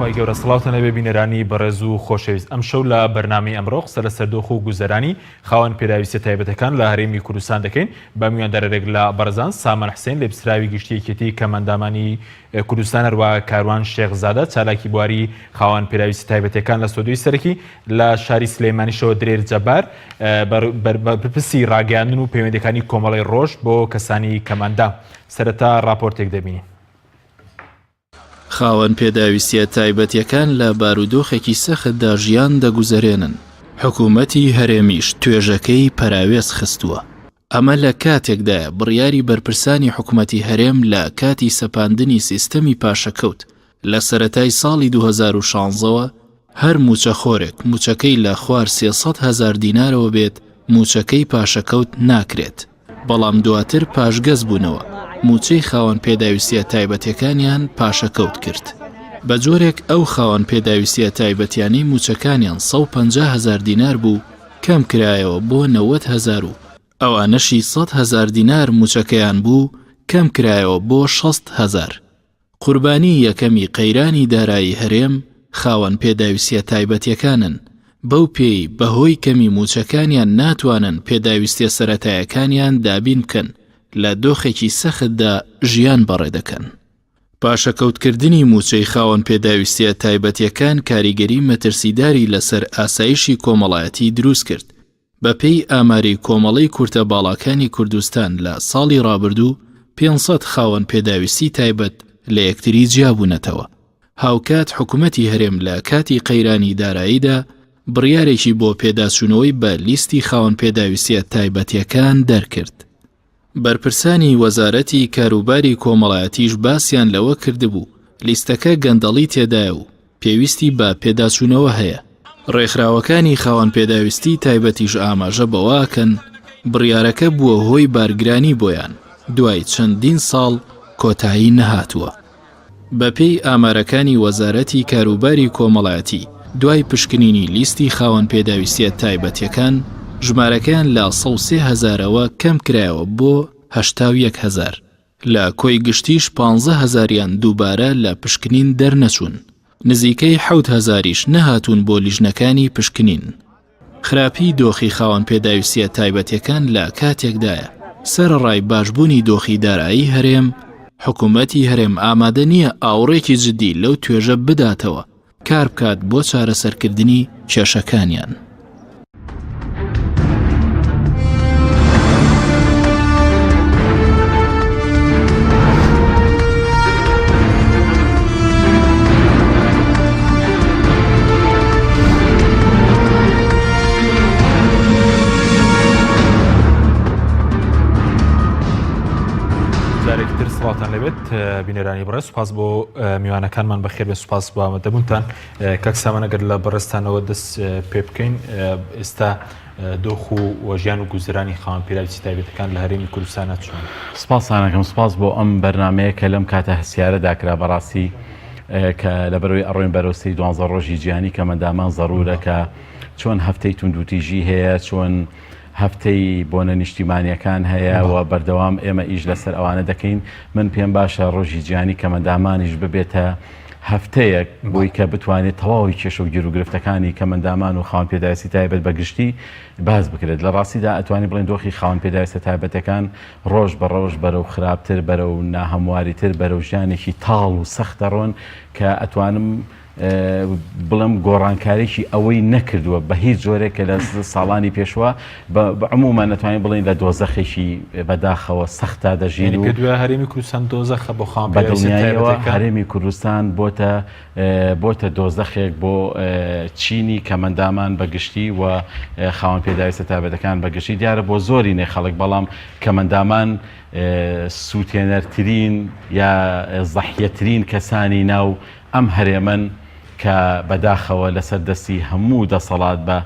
خی گەورە سڵاوتە لەبێ بینەرانی بەڕێز و خۆشەویست. ئەم شەو لە بەرنامەی ئەمڕۆ قسە لە سەردۆخ و گوزەرانی خاوەن پێداویستە تایبەتەکان لە هەرێمی کوردستان دەکەین. بە میواندارێک لە بەرزان سامان حسێن لە پسراوی گشتیەکێتی کەمەندامانی کوردستان هەروە کاروان شێخزادە چالاکی بواری خاوەن پێداویستی تایبەتەکان لە سۆدوی سەرەکی لە شاری سلێمانیشەوە درێر جەبار بەرپرسی ڕاگەیاندن و پەیوەندیەکانی کۆمەڵی ڕۆژ بۆ کەسانی کەمەندا. سەرەتا راپۆرتێک دەبینین. خاوەن پێداویستیە تایبەتیەکان لە بارودۆخێکی سەختدا ژیان دەگوزەرێنن. حکوومەتی هەرێمیش توێژەکەی پەراوێز خستووە. ئەمە لە کاتێکدایە بڕیاری بەرپرسانی حکوومەتی هەرێم لە کاتی سەپاندنی سیستەمی پاشەکەوت لە سەرەتای ساڵی 2016ەوە هەر موچەخۆرێک موچەکەی لە خوار 300,000 دینارەوە بێت موچەکەی پاشەکەوت ناکرێت. بەڵام دواتر پاشگەز بوونەوە موچەی خاوەن پێداویستیە تایبەتیەکانیان پاشەکەوت کرد. بە جۆرێک ئەو خاوەن پێداویستیە تایبەتیانی موچەکانیان 150,000 دینار بوو کەم کرایەوە بۆ 90,000 و ئەوانەشی 100,000 دینار موچەکەیان بوو کەم کرایەوە بۆ 60,000. قوربانی یەکەمی قەیرانی دارایی هەرێم خاوەن پێداویستیە تایبەتیەکانن. بەو پێی بەهۆی کەمی موچەکانیان ناتوانن پێداویستیە سەرەتایەکانیان دابین بکەن لە دۆخێکی سەختدا ژیان بەڕێ دەکەن. پاشەکەوتکردنی موچەی خاوەن پێداویستیە تایبەتیەکان کاریگەری مەترسیداری لەسەر ئاسایشی کۆمەڵایەتی دروست کرد. بە پێی ئاماری کۆمەڵەی کورتە باڵاکانی کوردستان لە ساڵی ڕابردوو 500 خاوەن پێداویستی تایبەت لە یەکتری جیابوونەتەوە. هاوکات حکوومەتی هەرێم لە کاتی قەیرانی داراییدا بڕیارێکی بۆ پێداچوونەوەی بە لیستی خاوەن پێداویستیە تایبەتیەکان دەرکرد. بەرپرسانی وەزارەتی کاروباری کۆمەڵایەتیش باسییان لەوە کردبوو لیستەکە گەندەڵی تێدایە و پێویستی بە پێداچوونەوە هەیە. ڕێکخراوەکانی خاوەن پێداویستی تایبەتیش ئاماژە بەواکەن بڕیارەکە بووە هۆی بارگرانی بۆیان دوای چەندین ساڵ کۆتایی نەهاتووە. بەپێی ئامارەکانی وەزارەتی کاروباری کۆمەڵایەتی دوای پشکنینی لیستی خاوەن پێداویستیە تایبەتیەکان ژمارەکەیان لە 103,000ەوە کەم کرایەوە بۆ 81,000. لە کۆی گشتیش 15,000یان دووبارە لە پشکنین دەرنەچوون. نزیکەی 7,000یش نەهاتوون بۆ لیژنەکانی پشکنین. خراپی دۆخی خاوەن پێداویستیە تایبەتیەکان لە کاتێکدایە سەرڕای باشبوونی دۆخی دارایی هەرێم حکوومەتی هەرێم ئامادە نییە ئاوڕێکی جدی لەو توێژە بداتەوە کار بکات بۆ چارەسەرکردنی کێشەکانیان. جارێکتر سڵاتان لەبێت بینەرانی بەڕێز. سوپاس بۆ میوانەکانمان بەخێر بێ. سوپاس بۆ ئامادەبوونتان. کاک سامان ئەگەر لە بەڕێستانەوە دەست پێ بکەین ئێستا دۆخ و ژیان و گوزەرانی خاوەن پێداویستی تایبەتەکان لە هەرێمی کوردستانە چۆن؟ سپاسانەکەم. سپاس بۆ ئەم بەرنامەیە کە لەم کاتە هەسیارەدا کرا بەڕاستی کە لەبەرەوەی ئەڕۆین بەرەوسەی 12 ڕۆژی جیهانی کەمەندامان زەڕورە کە چۆن هەفتەی توندوتیژی هەیە، چۆن هەفتەی بۆنە نیشتیمانیەکان هەیە و بەردەوام ئێمە ئیش لەسەر ئەوانە دەکەین. من پێم باشە ڕۆژی جیهانی کەمەندامانیش ببێتە هەفتەیەک بۆی کە بتوانێت تەواوی کێشە و گیرروگرفتەکانی کەمەندامان و خاوەن پێداویستی تایبەت بەگشتی باز بکرێت. لە ڕاستیدا ئەتوانی بڵێن دۆخی خاوەن پێداویستە تایبەتەکان ڕۆژ بە ڕۆژ بەرەو خراپتر، بەرەو ناهەمواریتر، بەرەو ژیانێکی تاڵ و سەخت دەڕۆن کە ئەتوانم بڵم گۆڕانکارێکی ئەوەی نەکردووە بە هیچ جۆرێک کە لە ساڵانی پێشوە عموما نەتوانین بڵین لە دۆزەخێکی بەداخەوە سەختا دەژین و هەرێمی کوردستان دۆزەخە بۆ خاوەن بەدڵنیاییەوە هەرێمی کوردستان بۆتە دۆزەخێک بۆ چینی کەمەندامان بەگشتی و خاوەن پێداویستە تایبەتەکان بەگشتی. دیارە بۆ زۆری نێ خەڵک، بەڵام کەمەندامان سووتێنەرترین یا زەحیەترین کەسانی ناو ئەم هەرێمن کە بەداخەوە لەسەر دەستی هەموو دەسەڵات بە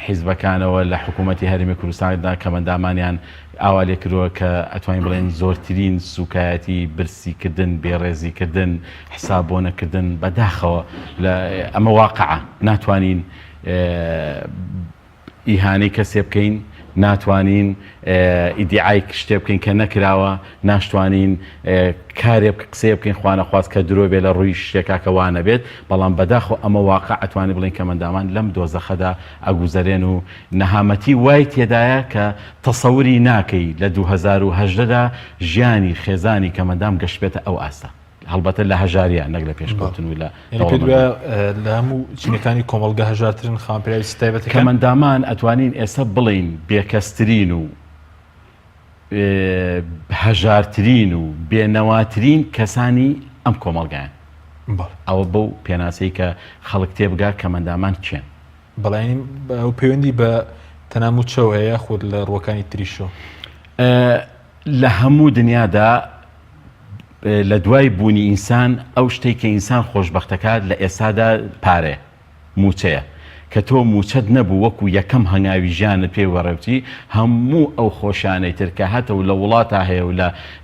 حیزبەکانەوە لە حکوومەتی هەرێمی کوردستاندا کەمەندامانیان ئاوا لێ کردووە کە ئەتوانین بڵێن زۆرترین سوکایەتی برسیکردن، بێڕێزیکردن، حسابۆنەکردن بەداخەوە ئەمە واقعە. ناتوانین ئیهانەی کەسێ بکەین ناتوانین ئیدعای شتێ بکەین کە نەکراوە، ناشتوانین کارێ قسێ بکەین خوانەخواست کە درۆ بێ لە ڕووی شتێکا کە وانە بێت، بەڵام بەداخۆ ئەمە واقع ئەتوانێت بڵێن کە منداڵان لەم دۆزەخەدا ئەگوزەرێن و نەهامەتی وای تێدایە کە تەسەوری ناکەی لە 2010دا ژیانی خێزانی کە مندام گەشت بێتە ئەو ئاستا، هەڵبەتە لە هەژاریە نەک لە پێشکەوتن و لە لە هەموو چینەکانی کۆمەڵگە هەژارترن خاوەنپێویستی تایبەتەکان کە مندامان ئەتوانین ئێستا بڵین بێکەسترین و هەژارترین و بێنەواترین کەسانی ئەم کۆمەڵگایان. ئەوە بەو پێناسەی کە خەڵک تێبگا کە مندامان چێن. بەڵێنی ئەو پەیوەندی بە تەناموچەوە هەیە خۆت لە ڕووەکانی تریشۆ لە هەموو دنیادا لە دوای بوونی ئینسان ئەو شتێک کە ئینسان خۆشبەختەکات لە ئێستادا پارێ موچەیە کە تۆ موچەت نەبوو وەکو یەکەم هەنگاوی ژیانت پێی وەڕێوتی هەموو ئەو خۆشانەی تر کە هاتە و لە وڵاتە هەیە و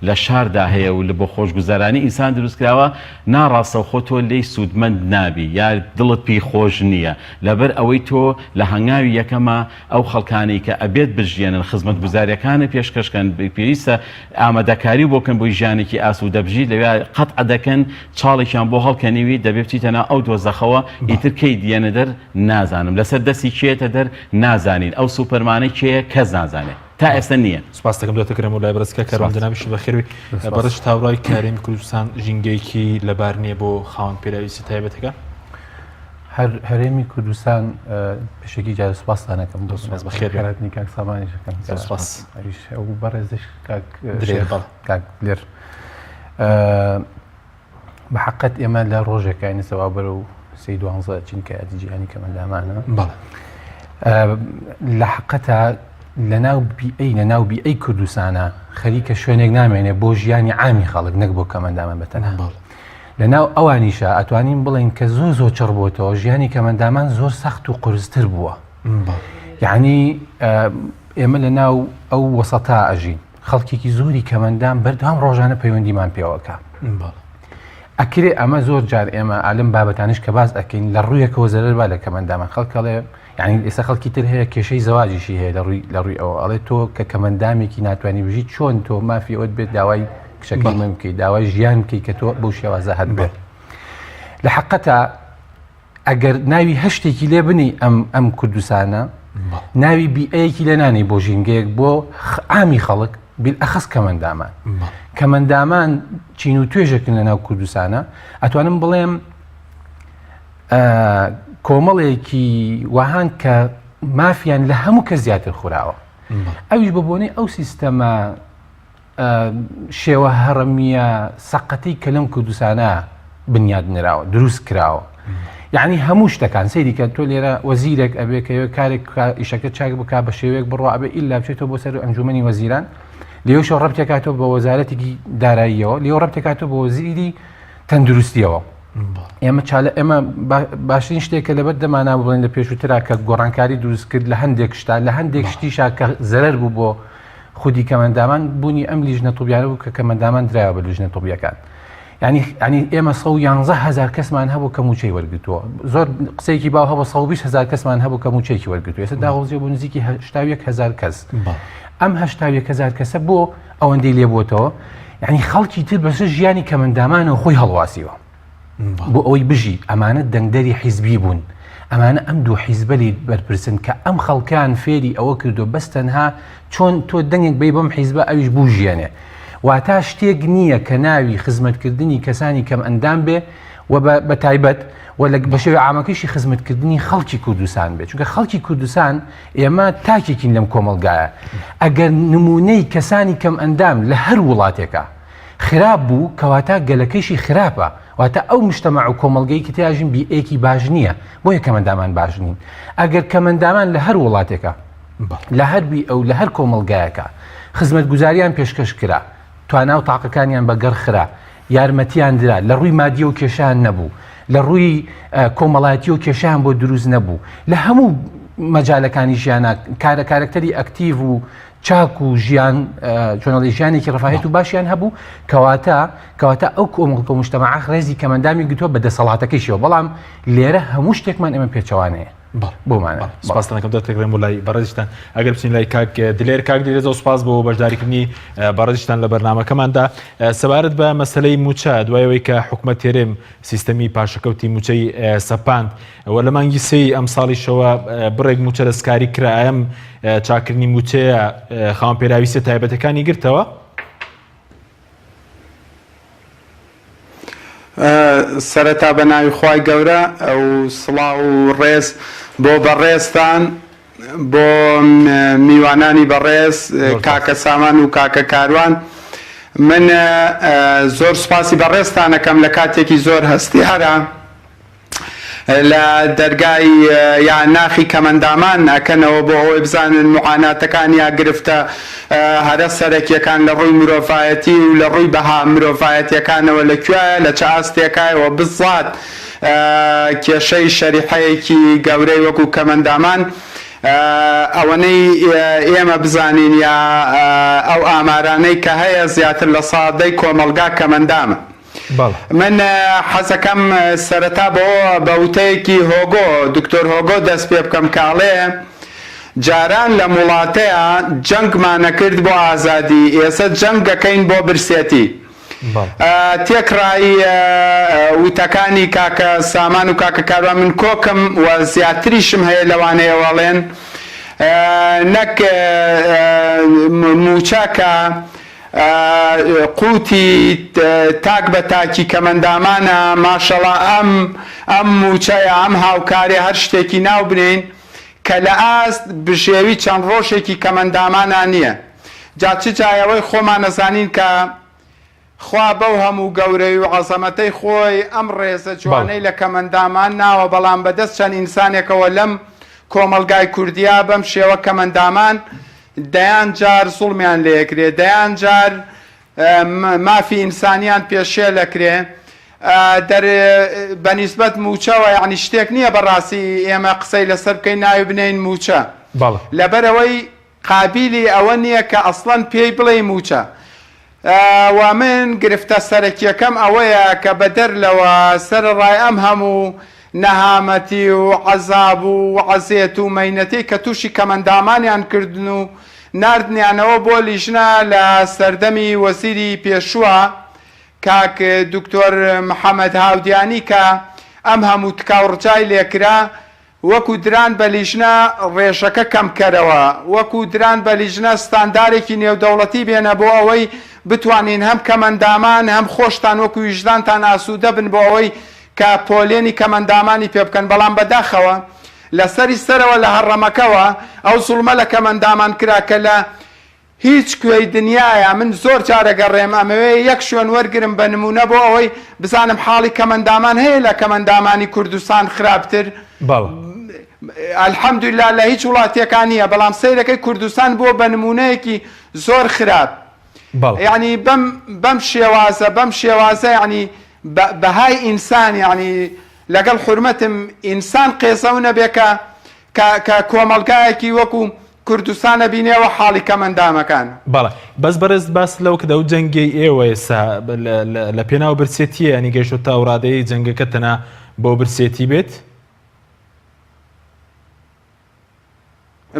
لە شاردا هەیە و لە بۆ خۆشگوزارانی ئینسان دروستکراوە ناڕاستە خۆ تۆ لێی سوودمەند نابی یا دڵت پێی خۆش نییە لەبەر ئەوەی تۆ لە هەنگاوی یەکەمە ئەو خەڵکانی کە ئەبێت بژێنن خزمەت گوزاریەکانە پێشکەشکەن پێویستە ئامادەکاری بۆکەن بۆی ژیانێکی ئاسوودە بژی لەوێ قەتع دەکەن چاڵێکیان بۆ هەڵکەنیوی دەبێت بچیتەنە ئەو دۆزەخەوە ئیتر کەی دیێنە دەر نازانم لەسەر دەستی کێتە دەر نازانین ئەو سوپەرمانەی کێیە کەس نازانێت تا ئێستا نییە. سپاس دەکەم دواتەکەم و لای بەرزکە کەڕۆندناویش بەخێروی بەڕش تاوڕای کارێمی کوردستان ژینگەیەکی لەبار نییە بۆ خاوەن پێراویستی تایبەتەکە. هەرێمی کوردستان پێشێکی جار سپاسدانەکەم بۆ بەخێراتنی کاک سامانیشەکەم ئەو بەڕێزش کاک لێر بە حقت ئێمە لە ڕۆژێکانی سەوا بەرە و سی 12 چینکە یادیجیانی کە مندامانە لە حقەتە لە ناو بیئەی کوردستانە خەریکە شوێنێک نامێنێ بۆ ژیانی عامی خەڵک نەک بۆ کە مندامان بەتەنها لە ناو ئەوانیشە ئەتوانین بڵین کە زۆر چڕ بۆتەوە ژیانی کە مندامان زۆر سەخت و قورستر بووە. یعنی ئێمە لە ناو ئەو وەسەتا ئەژین خەڵکێکی زۆری کە مندام بەردەوام ڕۆژانە پەیوەندیمان پێوەکە. ئەکرێ ئەمە زۆر جار ئێمە ئالم بابەتانش کە باز ئەکەین لە ڕوویەکەوە زەرەر با لە کەمەندامان خەڵکەڵێ یعنی ئێستا خەڵکی تر هەیە کێشەی زەواجیشی هەیە لە ڕووی ئەوە ئەڵێ تۆ کە کەمەندامێکی ناتوانانی بژیت چۆن تۆ مافی ئەوت بێت داوای کشەکەی من بکەیت داوای ژیان بکەیت کە تۆ بەو شێوازە هەت بێت. لە حقەتە ئەگەر ناوی هەشتێکی لێ بنی ئەم کوردستانە ناوی بیئەیەکی لە نانی بۆ ژینگەیەک بۆ عامی خەڵک بالئەخەس کەمەندامان کەمەندامان چین و توێژەکن لە ناو کوردستانە ئەتوانم بڵێم کۆمەڵێکی وەهان کە مافیان لە هەموو کە زیاتر خوراوە ئەویش بە بۆنەی ئەو سیستەمە شێوە هەڕەمیە سەقەتەی کە لەم کوردستانە بنیاد نراوە دروست کراوە. یعنی هەموو شتەکان سەیری کە تۆ لێرە وەزیرێک ئەبێ کە کارێک ئیشەکە چاک بک بە شێوەیەک بڕۆ ئەبێ ئیلا بچێتەوە بۆ سەر ئەنجومەنی وەزیران لێوشەوە ڕەبتێکاتەوە بە وەزارەتێکی داراییەوە لێوە ڕەبتێکاتەوە بە وەزیری تەندروستیەوە. ئێمە باشترین شتێکە لەبەر دەمانا بڵێن لە پێشووترا کە گۆڕانکاری دروست کرد لە هەندێک شتا لە هەندێک شتیشا کە زەرەر بوو بۆ خودی کەمەندامان بوونی ئەم لیژنە تۆبیانە بوو کە کەمەندامان درایەوە بە لیژنە تۆبیەکان. ینی ئێمە 111,000 کەسمان هەبوو کە موچەی وەرگتووە زۆر قسەیەکی باو هەبوو 120,000 کەسمان هەبوو کە موچەیەکی وەرگتووە ئێستا داوەڵجێ بۆ نزیکی 81,000 کەس. ئەم 81,000 کەسە بۆ ئەوەندەی لێبووتەوە یعنی خەڵکی تر بەسەر ژیانی کەمەندامانەوە خۆی هەڵواسیوە بۆ ئەوەی بژی ئەمانە دەنگدەری حیزبی بوون ئەمانە ئەم دوو حیزبە لێ بەرپرسن کە ئەم خەڵکان فێری ئەوە کردو بەستەنها چۆن تۆ دەنگێک بی بەم حیزبە ئەویش بوو ژیانێ واتە شتێک نییە کە ناوی خزمەتکردنی کەسانی کەم ئەندام بێ و بە تایبەت و بە شێوەی عامەکەیشی خزمەتکردنی خەڵکی کوردستان بێت چونکە خەڵکی کوردستان ئێمە تاکێکین لەم کۆمەڵگایە ئەگەر نمونەی کەسانی کەم ئەندام لە هەر وڵاتێکە خراپ بوو کەواتە گەلەکەیشی خراپە واتە ئەو مجتەمع و کۆمەڵگەی کە تیاژین بیئەیەکی باش نییە بۆیە کەمەندامان باش نین ئەگەر کەمەندامان لە هەر وڵاتێکە لە هەربی ئەو لە هەر کۆمەڵگایەکە خزمەتگوزاریان پێشکەش کرا توانا و تاقەکانیان بەگەڕ خرا یارمەتیان درا لە ڕووی مادیە و کێشان نەبوو لە ڕووی کۆمەڵایەتی و کێشان بۆ دروست نەبوو لە هەموو مەجالەکانی ژیانە کارکتەری ئەکتیڤ و چاک و ژیان چۆنەڵی ژیانێکی ڕفاهێت و باشیان هەبوو کەواتە ئەو کۆمەڵ مجتەمع ڕێزی کەمەندامی گرتووە بە دەسەڵاتەکەیشەوە بەڵام لێرە هەموو شتێکمان ئێمە پێچەوانەیە بۆمانە سپاس دەکەم دەتەکرێن بۆ لای بەڕێزیشتان ئەگەر بچین لای کاک دلێر کاک دلێر زۆر سپاس بۆ بەشداریکردنی بەڕێزیشتان لە بەرنامەکەماندا سەبارەت بە مەسەلەی موچە دوایەوەی کە حکوومەت تێرێم سیستەمی پاشەکەوتی موچەی سەپاند وە لە مانگی سێی ئەم ساڵیشەوە بڕێک موچە دەستکاری کرا ئەم چاکردنی موچەیە خاوەن پێراویستە تایبەتەکانی گرتەوە؟ سەرەتا بە ناوی خوای گەورە ئەو سڵاو و ڕێز بۆ بەڕێزتان بۆ میوانانی بەڕێز کاکە سامان و کاکە کاروان من زۆر سوپاسی بەڕێزتان ئەەکەم لە کاتێکی زۆر هەستیارە لە دەرگای یان ناخی کەمەندامان ئەکەنەوە بۆ ئەوەی بزانن معاناتەکان یا گرفتە هەرە سەرەکیەکان لە ڕووی مرۆڤایەتی و لە ڕووی بەها مرۆڤایەتیەکانەوە لەکوێیە لە چ ئاستێکایەوە بزات کێشەی شەریحەیەکی گەورەی وەکو کەمەندامان ئەوەنەی ئێمە بزانین یا ئەو ئامارانەی کە هەیە زیاتر لە سادەی کۆمەلگا کەمەندامە. من حەزەکەم سەرەتا بە وتەیەکی هۆگۆ دکتۆر هۆگۆ دەست پێ بکەم کاڵێ جاران لە وڵاتەیە جەنگمانە کرد بۆ ئازادی ئێستا جەنگەکەین بۆ برسێتی تێکڕایی وتەکانی کاکە سامان و کاکە کاروان من کۆکم و زیاتریشم هەیە لەوانەیە وەڵێن نەک موچەکە قوتی تاک بە تاکی کەمەندامانە ماشەڵا ئەم موچەیە ئەم هاوکارێ هەر شتێکی ناو بنین کە لە ئاست بژێوی چەند ڕۆژێکی کەمەندامانە نییە جا چ جایەوەی خۆمان نەزانین کە خوا بەو هەموو گەورەی و عەزەمەتەی خۆی ئەم ڕێزە جوانەی لە کەمەندامان ناوە بەڵام بەدەست چەند ئینسانێکەوە لەم کۆمەلگای کوردیا بەم شێوە کەمەندامان دەیان جار زوڵمیان لێکرێ دەیان جار مافی ئینسانیان پێشێ لەکرێ بەنیسبەت موچەوە یعنی شتێک نییە بەڕاستی ئێمە قسەی لەسەر بکەین ناوی بنین موچە لەبەرەوەی قابیلی ئەوە نییە کە ئەسڵەن پێی بڵێ موچە و من گرفتە سەرەکیەکەم ئەوەیە کە بەدەر لەوە سەرڕای ئەم هەموو نەهامەتی و عەزاب و عەزێت و مەینەتی کە تووشی کەمەندامانیان کردن و ناردنیانەوە بۆ لیژنە لە سەردەمی وەزیری پێشووە کاک دکتۆر محەممەد هاودیانی کە ئەم هەموو تکاوڕجای لێکرا وەکو دران بە لیژنە ڕێژەکە کەمکەرەوە وەکو دران بە لیژنە ستاندارێکی نێودەوڵەتی بێنە بۆ ئەوەی بتوانین هەم کەمەندامان هەم خۆشتان وەکو ویژدانتان ئاسوودە بن بۆ ئەوەی کە پۆلێنی کەمەندامانی پێ بکەن بەڵام بەداخەوە لەسەری سەرەوە لە هەڕەمەکەوە ئەو زوڵمە لە کەمەندامان کرا کە لە هیچ کوێی دنیاە من زۆر جارە گەڕێم ئەمەوێ یەک شوێن وەرگرم بە نمونە بۆ ئەوەی بزانم حاڵی کەمەندامان هەیە لە کەمەندامانی کوردستان خراپتر ئەلحەمدولیلا لە هیچ وڵاتیەکان نییە بەڵام سەیرەکەی کوردستان بۆ بە نمونەیەکی زۆر خراپ یعنی بەم شێوازە یعنی بەهای ئینسان یعنی لەگەڵ حورمەتم ئینسان قێزە نەبێ کە کۆمەلگایەکی وەکو کوردستانە بینێەوە حاڵی کەمەندامەکان بەڵێ بەس بەرز باس لەو کە دەو جەنگی ئێوە ئێستا لە پێناو برسێتیە ینی گەیشتە تا وڕادەی جەنگەکە تەنە بۆ برسێتی بێت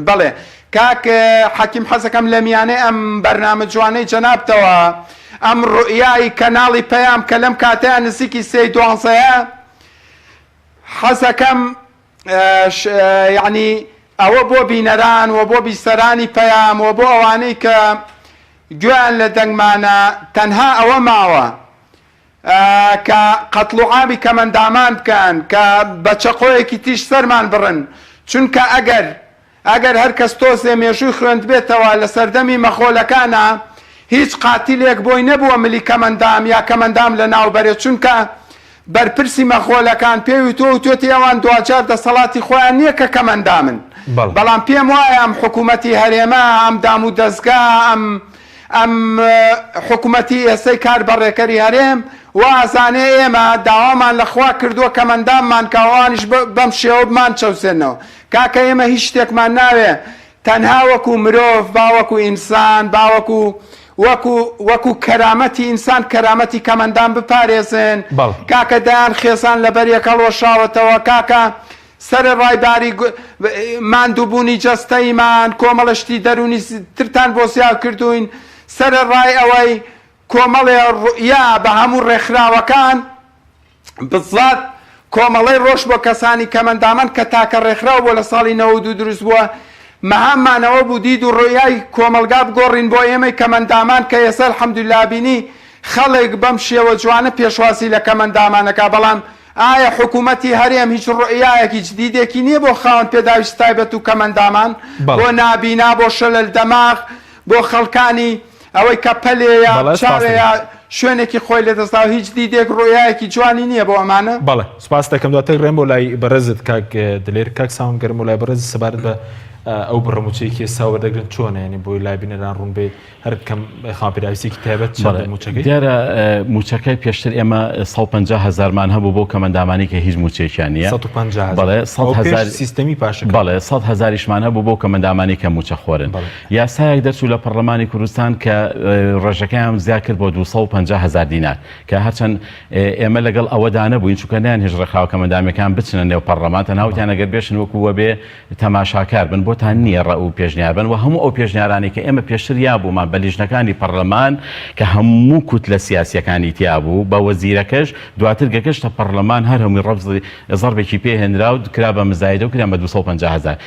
بەڵێ کاک حەکیم حەزەکەم لە میانەی ئەم بەرنامە جوانەی جەنابتەوە ئەم ڕوئیای کەناڵی پەیام کە لەم کاتەیە نزیکی 3:12 حەزەکەم یعنی ئەوە بۆ بینەران و بۆ بیسەرانی پەیام و بۆ ئەوانەی کە گوێیان لە دەنگمانە تەنها ئەوە ماوە کە قەتڵ و عامی کەمەندامان بکەن کە بە چەقۆیەکی تیش سەرمان بڕن چونکە ئەگەر هەر کەس تۆزێ مێژووی خوێند بێتەوە لە سەردەمی مەخۆلەکانە هیچ قاتیلێک بۆی نەبووە ملی کەمەندام یا کەمەندام لە ناوبەرێت چونکە بەرپرسی مەخۆلەکان پێوی تۆ و توێتی ئەوان دوجار دەسەڵاتی خۆیان نییە کە کەمەندامن بەڵام پێم وایە ئەم حکوومەتی هەرێمە ئەم دام و دەستگا ئەم حکوومەتی ئێسەی کار بەڕێکەری هەرێم وازانێ ئێمە داوامان لەخوا کردووە کەمەنداممان کاوانیش بەم شێوە بمان چەوسێنەوە کاکە ئێمە هیچ شتێکمان ناوێ تەنها وەکو مرۆڤ باوەکو ئینسان باوەکو وەکو کەرامەتی ئینسان کەرامەتی کەمەندان بپارێزن کاکە دایان خێزان لەبەر یەکەڵ وەشاوەتەوە کاکە سەر ڕایباری ماندووبوونی جەستەیمان کۆمەڵشتی دەرونی ترتان بۆ سیاو کردوین سەر ڕای ئەوەی کۆمەڵێ ڕوئیا بە هەموو ڕێکخراوەکان بزات کۆمەڵەی ڕۆژ بۆ کەسانی کەمەندامان کە تاکە ڕێکخراو بۆ لە ساڵی 92 دروست بووە مەهاممانەوە بوو دید و ڕۆیای کۆمەلگا بگۆڕین بۆ ئێمەی کەمەندامان کە ئێستا الحەمدوللا بینی خەڵێک بەم شێوە جوانە پێشواسی لە کەمەندامانەکە بەڵام ئایا حکوومەتی هەرێم هیچ ڕوئیایەکی جدیدێکی نییە بۆ خاوەن پێداویست تایبەت و کەمەندامان بۆ نابینا بۆ شەلل دەماغ بۆ خەڵکانی ئەوەی کە پەلێیە چاوەیە شوێنێکی خۆی لێدەستا و هیچ دیدێک ڕۆیایەکی جوانی نییە بۆ ئەمانە بەڵێ سپاس دەکەم دواتر ڕێم بۆ لای بەرەزت کاک دلێر کاک ساون گەرم و لای بەرەز سەبارەت بە ئەو بڕەموچەیەکی ئێستا وەردەگرن چۆنە ینی بۆی لای بینەران ڕوون بێ هەر کەم خاپیراویستێکی تایبەت چەندە موچەکەی دیارە موچەکەی پێشتر ئێمە 150,000مان هەبوو بۆ کەمەندامانی کە هیچ موچێکیان نییە 150,000 سیستەمی پاشە بەڵێ 100,000مان هەبوو بۆ کەمەندامانی کە موچە خۆرن یاسایەک دەرچوو لە پەرلەمانی کوردستان کە ڕێژەکەیان زیاد کرد بۆ 250,000 دینار کە هەرچەند ئێمە لەگەڵ ئەوەدا نەبووین چونکە نیان هێژ ڕێکخراو کەمەندامەکان بچنە نێو پەرلەمان تەناوتیان ئەگەر بێشن وەکووە بێ تەماشاکار بن بۆتان نییە ڕە و پێشنیار بن و هەموو ئەو پێشنیارانی کە ئێمە پێشتر یا بوومان بە لیژنەکانی پەرلەمان کە هەموو کوت لە سیاسیەکانی تیا بوو بە وەزیرەکەش دواتر گەگەشتە پەرلەمان هەر هەمووی ڕەبزێکی پێهێنرا و کرا بە مزایدە و کرا بە 250,000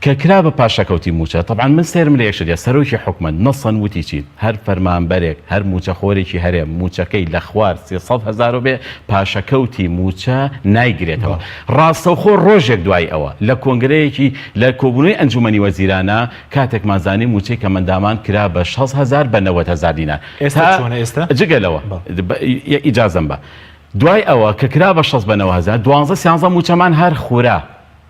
کە کرا بە پاشەکەوتی موچە طبعا من سێرم لە یەکشت سەرۆکی حکومەت نەسەن وتی چین هەر فەرمانبەرێک هەر موچەخۆرێکی هەرێم موچەکەی لە خوار 300,000 بێ پاشەکەوتی موچە نایگرێتەوە ڕاستەوخۆ ڕۆژێک دوای ئەوە لە کۆنگرەیەکی لە کۆبوونەوەی ئەنجومەنی وەزیرانە کاتێک مازانی موچەی کەمەندامان کرا بە 60,000 بە 90,000 دینار ئێستا جگەلەوە ئیجازەم بە دوای ئەوە کە کرا بە 60 بە 90,000 12 موچەمان هەر خورا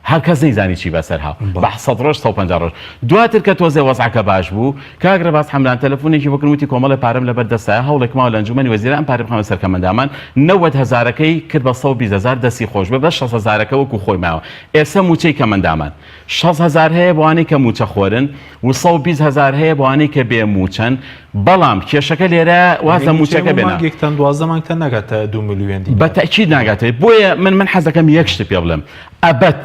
هەر کەس نەیزانی چی بەسەر هاو بە 100 ڕۆژ 150 ڕۆژ دواتر کە تۆزێ وەزعەکە باش بوو کاک ڕەباس حەمدان تەلەفۆنێکی بۆ کردوتی کۆمەڵی پارەم لەبەردەستایە هەوڵێک ماوە لە ئەنجومەنی وەزیران پارەی بخەمە سەر کەمەندامان 90,000ەکەی کرد بە 120,000 دەستی خۆش بێ بە 60,000ەکە وەکو خۆی ماوە ئێستا موچەی کەمەندامان 60,000 هەیە بۆوانەی کە موچە خۆرن و 120,000 هەیە بۆوانەی کە بێ موچەن بەڵام کێشەکە لێرە وازە موچەکە بێنە مانگێکتان 12 مانگتان ناگاتە 2 میلیۆن دیینار بەتەکید ناگاتێت بۆیە من حەزەکەم یەک شت پێ بڵێم ئەبەت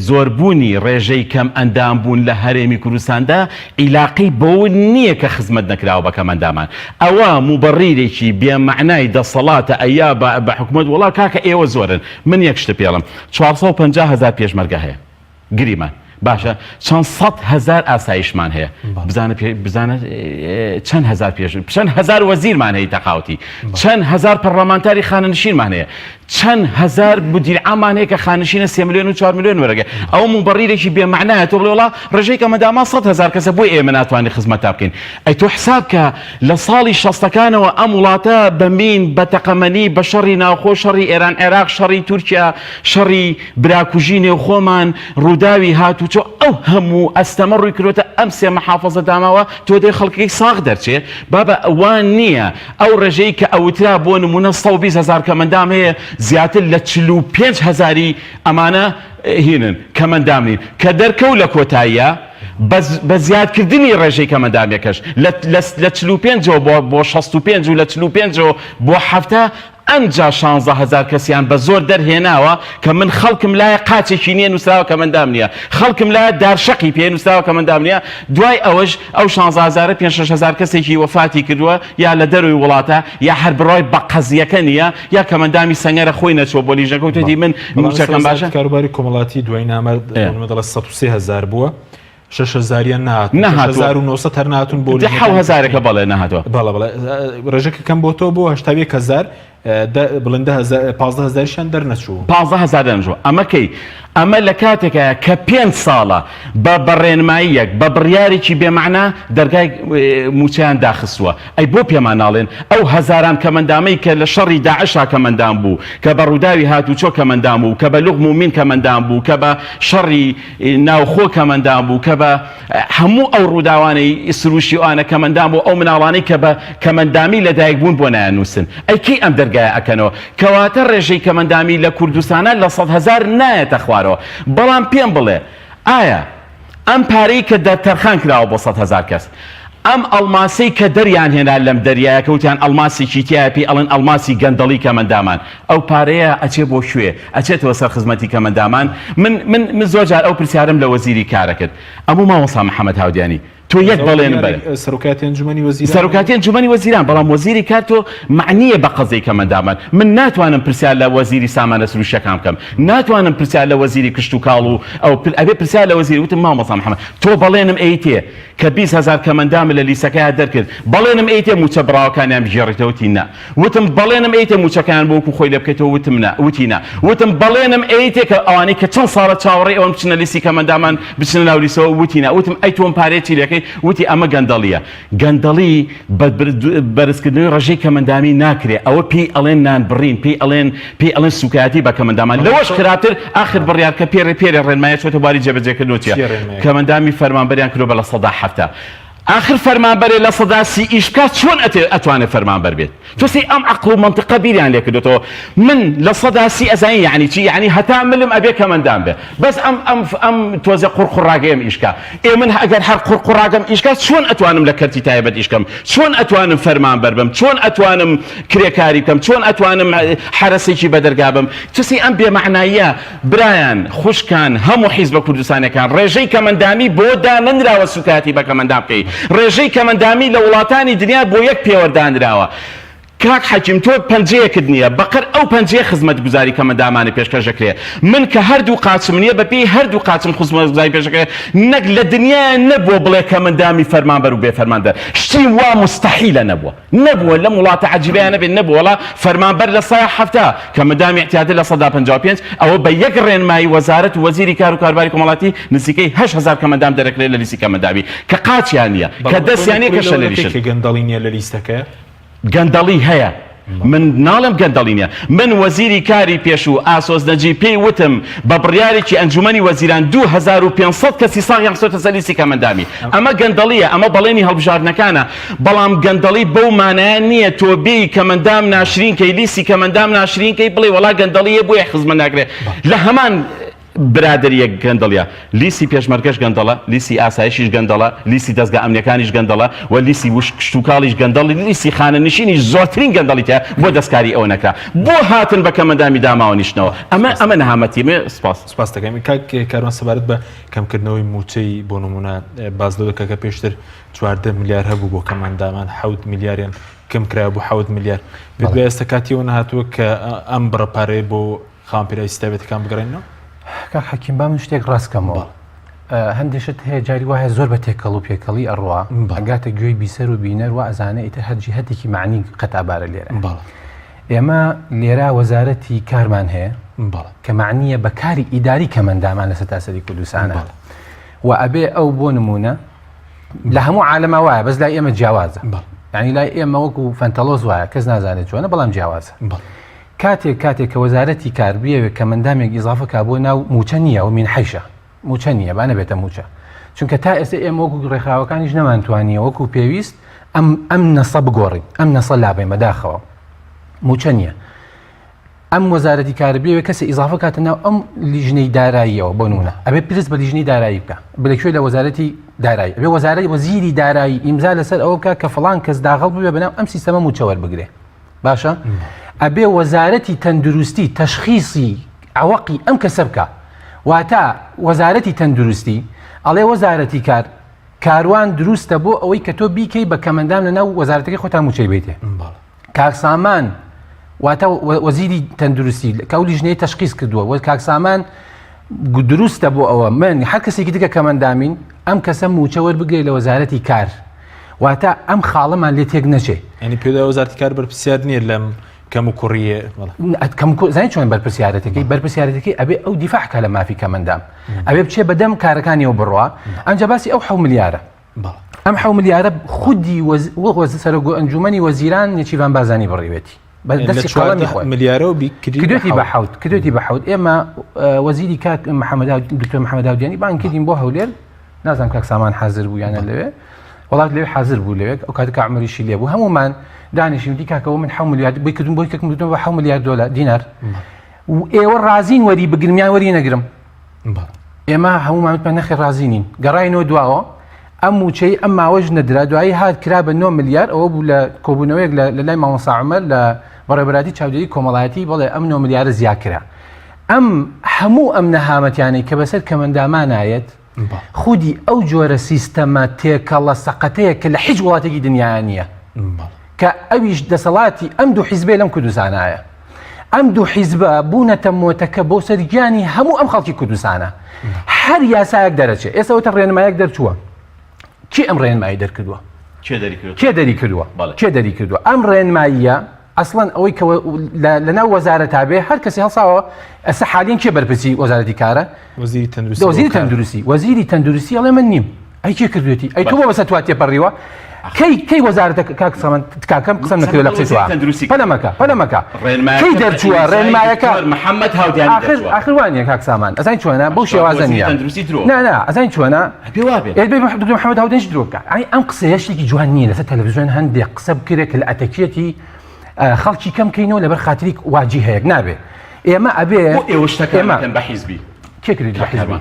زۆربوونی ڕێژەی کەم ئەندام بوون لە هەرێمی کوردستاندا عیلاقەی بەوە نییە کە خزمەت نەکراوە بە کەمەندامان ئەوە موبەڕیرێکی بێمەعنای دەسەڵاتە ئەیا بە حکومەت وڵا کاکە ئێوە زۆرن من یەک شتە پێڵم 450,000 پێشمەرگە هەیە گریمان باشە چەند 100,000 ئاسایشمان هەیە بزانە چەند هزار چەند هزار وەزیرمان هەیە تەقاوتی چەند هزار پەرلەمانتاری خانەنشینمان هەیە چەند هزار مدیرعامان هەیە کە خانشینە 3 میلیۆن و 4 میلیۆن وەرەگە ئەو موبەڕیرێکی بێمەعنایە تۆ بڵێ وڵا ڕێژەی کەمەندامان 100,000 کەسە بۆی ئێمە ناتوانین خزمەتتا بکەین ئەی تۆ حساب کە لە ساڵی 60ەکانەوە ئەم وڵاتە بەمین بە تەقەمەنی بە شەڕی ناوخۆ شەڕی ئێران عێراق شەڕی تورکیا شەڕی براکوژی نێوخۆمان ڕووداوی هاتو چۆ ئەو هەموو ئەستەمە ڕووی کردوتە ئەم سێ مەحافەزە داماوە تۆ دەی خەڵکی ساغ دەرچێت بابە ئەوان نییە ئەو ڕێژەی کە ئەوترا بۆ نمونە 120,000 کەمەندام هەیە زیاتر لە 45,000 ئەمانە هینن کەمەندامنین کە دەرکەوت لە کۆتاییە بە زیادکردنی ڕێژەی کەمەندامێکەش لە 45 بۆ 65 و لە 45 بۆ 7 ئەمجا 16,000 کەسیان بە زۆر دەرهێناوە کە من خەڵکم لایە قاچێکی نییە نووسراوە کەمەندام نییە خەڵکم لایە دارشەقی پێ نووسراوە کەمەندام نییە دوای ئەوەش ئەو 16,000 5,000 کەسێکی وەفاتی کردووە یا لە دەروی وڵاتە یا هەر بڕای بە قەزیەکە نییە یا کەمەندامی سەنگەرە خۆی نەچۆ بۆ لیژەکە و تێدی من موچەکەم باشە کاروباری کۆمەڵاتی دوای نامە دەڵێ 130,000 بووە 6,000 نهاتون هەر نهاتون بۆ 7,000ەکە بەڵێ نهاتوە بەڵێ ڕێژەکە کەم بۆ تۆ بۆ 80,000 بڵندە 15,000شان دەرنەچوو 15,000 دەنجوە ئەمەکەی ئەمە لە کاتێکە کە 5 ساڵە بە بەڕێنماییەک بە بڕیارێکی بێمەعنا دەرگای موچیان داخستووە ئەی بۆ پێمان ناڵێن ئەو هەزاران کەمەندامەی کە لە شەڕی داعشا کەمەندام بوو کە بە ڕووداوی هاتوچۆ کەمەندام بوو کە بە لوغم و مین کەمەندام بوو کە بە شەڕی ناوخۆ کەمەندام بوو کە بە هەموو ئەو ڕووداوانەی سروشی ئەوانە کەمەندام بوو ئەو مناڵانەی کە بە کەمەندامی لەدایک بوون بۆ نایەنووسن ئەیکەی ئەم دەرگایە ئەکەنەوە کەواتە ڕێژەی کەمەندامی لە کوردستانە لە 100,000 نایەتە خوارەوە بەڵام پێم بڵێ ئایا ئەم پارەی کە دەرتەرخان کراوە بۆ 100,000 کەس ئەم ئەڵماسەی کە دەریان هێنا لەم دەریایە کەوتیان ئەڵماسێکی تایە پێی ئەڵێن ئەڵماسی گەندەڵی کەمەندامان ئەو پارەیە ئەچێ بۆ شوێ ئەچێتەوە سەر خزمەتی کەمەندامان من زۆر جار ئەو پرسیارم لە وەزیری کارە کرد ئەموو مامۆستا محەممەد هاودیانی تۆ یەک بەڵێنم بەرە سەرۆکاتی ئەنجومەنی وەزیران بەڵام وەزیری کار تۆ معنیە بە قەزەی کەمەندامان من ناتوانم پرسیار لە وەزیری سامانە سروشتەکان بکەم ناتوانم پرسیار لە وەزیری کشت و کاڵ و ئەو ئەبێ پرسیار لە وەزیری وتم مامۆستا محەممەد تۆ بەڵێنم ئەیتێ کە 20,000 کەمەندامە لە لیسەکەیان دەرکرد بەڵێنم ئەیتێ موچە براوەکانیان بژێڕیتەوەتی نا وتم بەڵێنم ئەیتێ موچەکان بۆکو خۆی لە بکەیتەوە وتی نا وتم بەڵێنم ئەیتێ کە ئەوانەی کە چەند ساڵە چاوەڕێی ئەوم بچنە لیستی کەمەندامان بچنە ناو لیسەوە وتی نا وتم ئەی تۆم پارێکی لەکەی وتی ئەمە گەندەڵیە گەندەڵی بەرزکردنەوەی ڕێژەی کەمەندامی ناکرێ ئەوە پێی ئەڵێن نان بڕین پێی ئەڵێن سوکایەتی بە کەمەندامان لەوەش خراپتر آخر بڕیار کە پێرە ڕێنمایە چۆتە باری جێبەجێکردنەوەتیە کەمەندامی فەرمانبەریان کردو بە لە 170 آخر فەرمانبەرێ لە 130 ئیشکات چۆن ئەتوانێت فەرمانبەر بێت تۆسی ئەم عەقڵ و مەنتیقە بیریان لێ کردوەوە من لە 130 ئەزانی یعنی چی یعنی هەتا ملم ئەبێ کەمەندام بێ بەس ئەم تۆزە قورقڕاگەیم ئیشکا من ئەگەر هەر قورقڕاگەم ئیشکات چۆن ئەتوانم لە کەرتی تایبەت ئیشکەم چۆن ئەتوانم فەرمانبەر بم چۆن ئەتوانم کرێکاری بکەم چۆن ئەتوانم حرەسێکی بەدەرگا بم توسی ئەم بێمەعناییە برایان خوشکان هەموو حیزبە کوردستانەکان ڕێژەی کەمەندامی بۆ دانراوە سوکاتی بە کەمەندام بکەیت ڕێژەی کەمەندامی لە وڵاتانی دنیا بۆ یەک پێوەردانراوە کاک حەکیم تۆ پەنجەیەکت نییە بەقەر ئەو پەنجەیە خزمەت گوزاری کەمەندامانە پێشکەشەکرێ من کە هەردوو قاچم نییە بەپێی هەردوو قاچم خزمەت گوزاری پێشەکرێ نەک لە دنیا نەبووە بڵێ کەمەندامی فەرمانبەر و بێ فەرماندەر شتی وا مستحیلە نەبووە لەم وڵاتە عەجیبەیە نەبێت نەبووە وەڵا فەرمانبەر لە 170 کەمەندامی احتیاطی لە 155 ئەوە بە یەک ڕێنمایی وەزارەت و وەزیری کار و کارباری کۆمەڵاتی نزیکەی 8,000 کەمەندام دەرەکرێت لە لیستی کەمەندامی کە قاچیان نییە کە دەستیان نییە کە شەلەریشن گەندەڵی نییە لە لیستەکە گەندەڵی هەیە من ناڵم گەندەڵینە من وەزیری کاری پێشوو ئاسۆز نەجی پێی وتم بە بڕیارێکی ئەنجومەنی وەزیران 2500 کەسی ساڵیان سۆتە سەر لیستی کەمەندامی ئەمە گەندەڵیە ئەمە بەڵێنی هەڵبژاردنەکانە بەڵام گەندەڵی بەو مانایە نییە تۆ بێی کەمەندام ناشرینکەی لیستی کەمەندام ناشرینکەی بڵێ وەڵا گەندەڵیە بۆیە خزمەت ناکرێت لە هەمان برادریەک گەندەڵیە لیستی پێشمەرگەش گەندەڵە لیستی ئاسایشیش گەندەڵە لیستی دەستگا ئەمنیەکانیش گەندەڵە و لیستی کشتوکاڵیش گەندەڵی لیستی خانەنشینیش زۆرترین گەندەڵیتە بۆ دەستکاری ئەوە نەکرا بۆ هاتن بە کەمەندامی داماوە نیشتنەوە ئەمە نەهامەتی سپاس دەکەم کاروان سەبارەت بە کەمکردنەوەی موچەی بۆ نمونە باز لەوە کە پێشتر 14 میلیار هەبوو بۆ کەمەندامان 7 میلیاریان کەم کرا بۆ 7 میلیار بێت ئێستا کاتیەوە نەهاتووە کە ئەم بڕەپارەیە بۆ خاوەن پیرەویستی تایبەتەکان بگەڕێنەوە کاک حەکیم با من شتێک ڕاستکەمەوە هەندێشت هەیە جاری وایە زۆر بە تێکەڵ و پێکەڵی ئەڕوا ئەگاتە گوێی بیسەر و بینەر و ئەزانە ئیتر هەرجی هەتێکی معنی قەتابارە لێرە ئێمە لێرە وەزارەتی کارمان هەیە کە معنیە بە کاری ئیداری کەمەندامان لە سەتاسەری کوردستانە و ئەبێ ئەو بۆ نمونە لە هەموو عالەما وایە بەس لای ئێمە جیاوازە یعنی لای ئێمە وەکو فەنتەلۆز وایە کەس نازانێت چۆنە بەڵام جیاوازە کاتێک کە وەزارەتی کار بێوێت کەمەندامێک ئیزافە کا بۆ ناو موچە نییە و مین حیشە موچە نییە با نەبێتە موچە چونکە تا ئێستا ئێمە وەکو ڕێکخراوەکانیش نەمانتوانیە وەکو پێویست ئەم نەسە بگۆڕین ئەم نەسە لابێ بەداخەوە موچە نییە ئەم وەزارەتی کار بێوێت کەسە ئیزافە کاتە ناو ئەم لیژنەی داراییەوە بۆ نمونە ئەبێ پرس بە لیژنەی دارایی بکە بلەکوێ لە وەزارەتی دارایی ئەبێ وەزارەتی وەزیری دارایی ئیمزا لەسەر ئەوە بکە کە فڵان کەس داخەڵ ببێ بەناو ئەم سیستەمە موچە وەربگرێ باشە ئەبێ وەزارەتی تەندروستی تەشخیصی عەوەقی ئەم کەسە بکە واتە وەزارەتی تەندروستی ئەڵێ وەزارەتی کاروان دروستە بۆ ئەوەی کە تۆ بیکەی بە کەمەندام لەناو وەزارەتەکەی خۆتان موچەی بێتێ کاکسامان واتە وەزیری تەندروستی کە ئەو لیژنەیە تەشخیص کردووە کاکسامان دروستە بۆ ئەوە من هەر کەسێکی دیکە کەمەندامین ئەم کەسە موچە وەربگرێت لە وەزارەتی کار واتە ئەم خاڵەمان لێ تێک نەچێ ینی پێدا وەزارەتی کار بەرپرسیار نییە لەم کەم و کوڕیە زانانی چۆن بەرپرسیارەتەکەی بەرپرسیارەتەکەی ئەبێ ئەو دیفاعکە لە مافی کەمەندام ئەبێ بچێ بەدەم کارەکانیەوە بڕوا ئەنجا باسی ئەو 7 میلیارە ئەم 7 میلیارە خودی سەرۆک ئەنجومەنی وەزیران نێچیڤان بازانی بڕیوێتی بەدەستی قەڵەمی خۆی میلیارە و کردوێتی بە حەوت ئێمە وەزیری کاک دکتۆر محەممەد هاودیانی بان کردین بۆ هەولێر نازانم کاک سامان حازر بوو یانە لەوێ وڵات لێ حازر بوو لەوێ ئەو کاتێک عمریشی لێ بوو هەمومان دانیشتین دی کاکەوە من 7 میلیار بۆی کردم بۆی کەکمدون بە 7 میلیار دلار دینار ئێوە رازین وەری بگرمیان وەری نەگرم ئێمە هەمومان نەخێ رازینین گەڕاینەوە دواوە ئەم موچەی ئەم ماوەژ نەدرا دوایی هات کرا بە 9 ملیار ئەوە بوو لە کۆبوونەوەیەک لە لای مامۆستا عومەر لە بەڕێوەبەراتی چاودێری کۆمەڵایەتی بەڵێ ئەم 9 ملیارە زیادکرا ئەم هەموو ئەم نەهامەتیانەی کە بەسەر کەمەندامان نایەت خودی ئەو جۆرە سیستەمە تێکەڵە سەقەتەیە کە لە هیچ وڵاتێکی دنیایە نییە کە ئەویش دەسەڵاتی ئەم دوو حیزبێ لەم کوردستانایە ئەم دوو حیزبە بوونەتە مۆتەکە بۆ سەرگیانی هەموو ئەم خەڵکی کوردستانە هەر یاسایەک دەرەچێت ئێستا وتە ڕێنمایەک دەرچووە کی ئەم ڕێنمایی دەرکردووە کێ دەری کردووە ئەم ڕێنماییە ئەسڵەن ئەوەی کە لەناو وەزارەتا بێ هەر کەسی هەڵساوە ئەستا حالین کێ بەرپرسی وەزارەتی کارە وەزیری تەندروستی ئەڵێ من نیم ئەی کێ کردوێتی ئەی تۆ بۆ بەسە توات تێپەڕیوە کەی وەزارەتە کاکەم قسەم نەکردو لە قسەی پەلەمەکە کەی دەرچووە ڕێنمایەکە محەممەد هاودیان آخر وانە کاک سامان ئەزای چۆنە بەو شێوازە نییە نا ئەزای چۆنە محەممەد هاودێنش درۆکە ئەم قسەیە شتێکی جوان نییە لەسەر تەلەڤیزیۆن هەندێک قسە بکرێت کە لە ئەتەکیەتی خەڵکی کەم کەینەوە لەبەر خاتری واجی هەیەک نابێ ئێمە ئەبێ ئێوە شتەکەمان بە حیزبی کێکردی بە حیزبی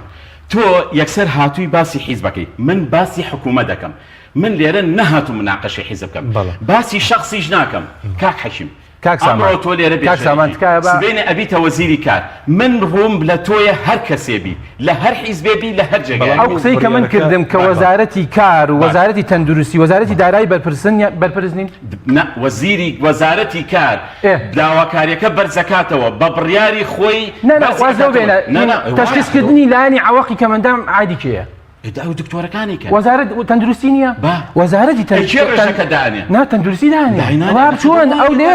تۆ یەکسەر هاتووی باسی حیزبەکەی من باسی حکوومەت دەکەم من لێرە نەهاتوو مناقەشەی حیزب بکەم باسی شخصیش ناکەم کاک حەکیم ئەمڕۆ تۆ لێرە بێنێ ئەبیتە وەزیری کار من ڕووم لە تۆیە هەر کەسێبی لە هەر حیزبێبی لە هەر جێگای ئەو قسەی کە من کردم کە وەزارەتی کار و وەزارەتی تەندروستی وەزارەتی دارایی بەرپرس نین وەزیری وەزارەتی کار داواکاریەکە بەرزەکاتەوە بە بڕیاری خۆی تەشخیصکردنی لایەنی عەوەقی کەمەندام عادی کێیە ئەو دکتۆرەکانی کە وەزارەت تەندروستی نییە وەزارەتی تەندروستی دانێ چۆن ئەو لێ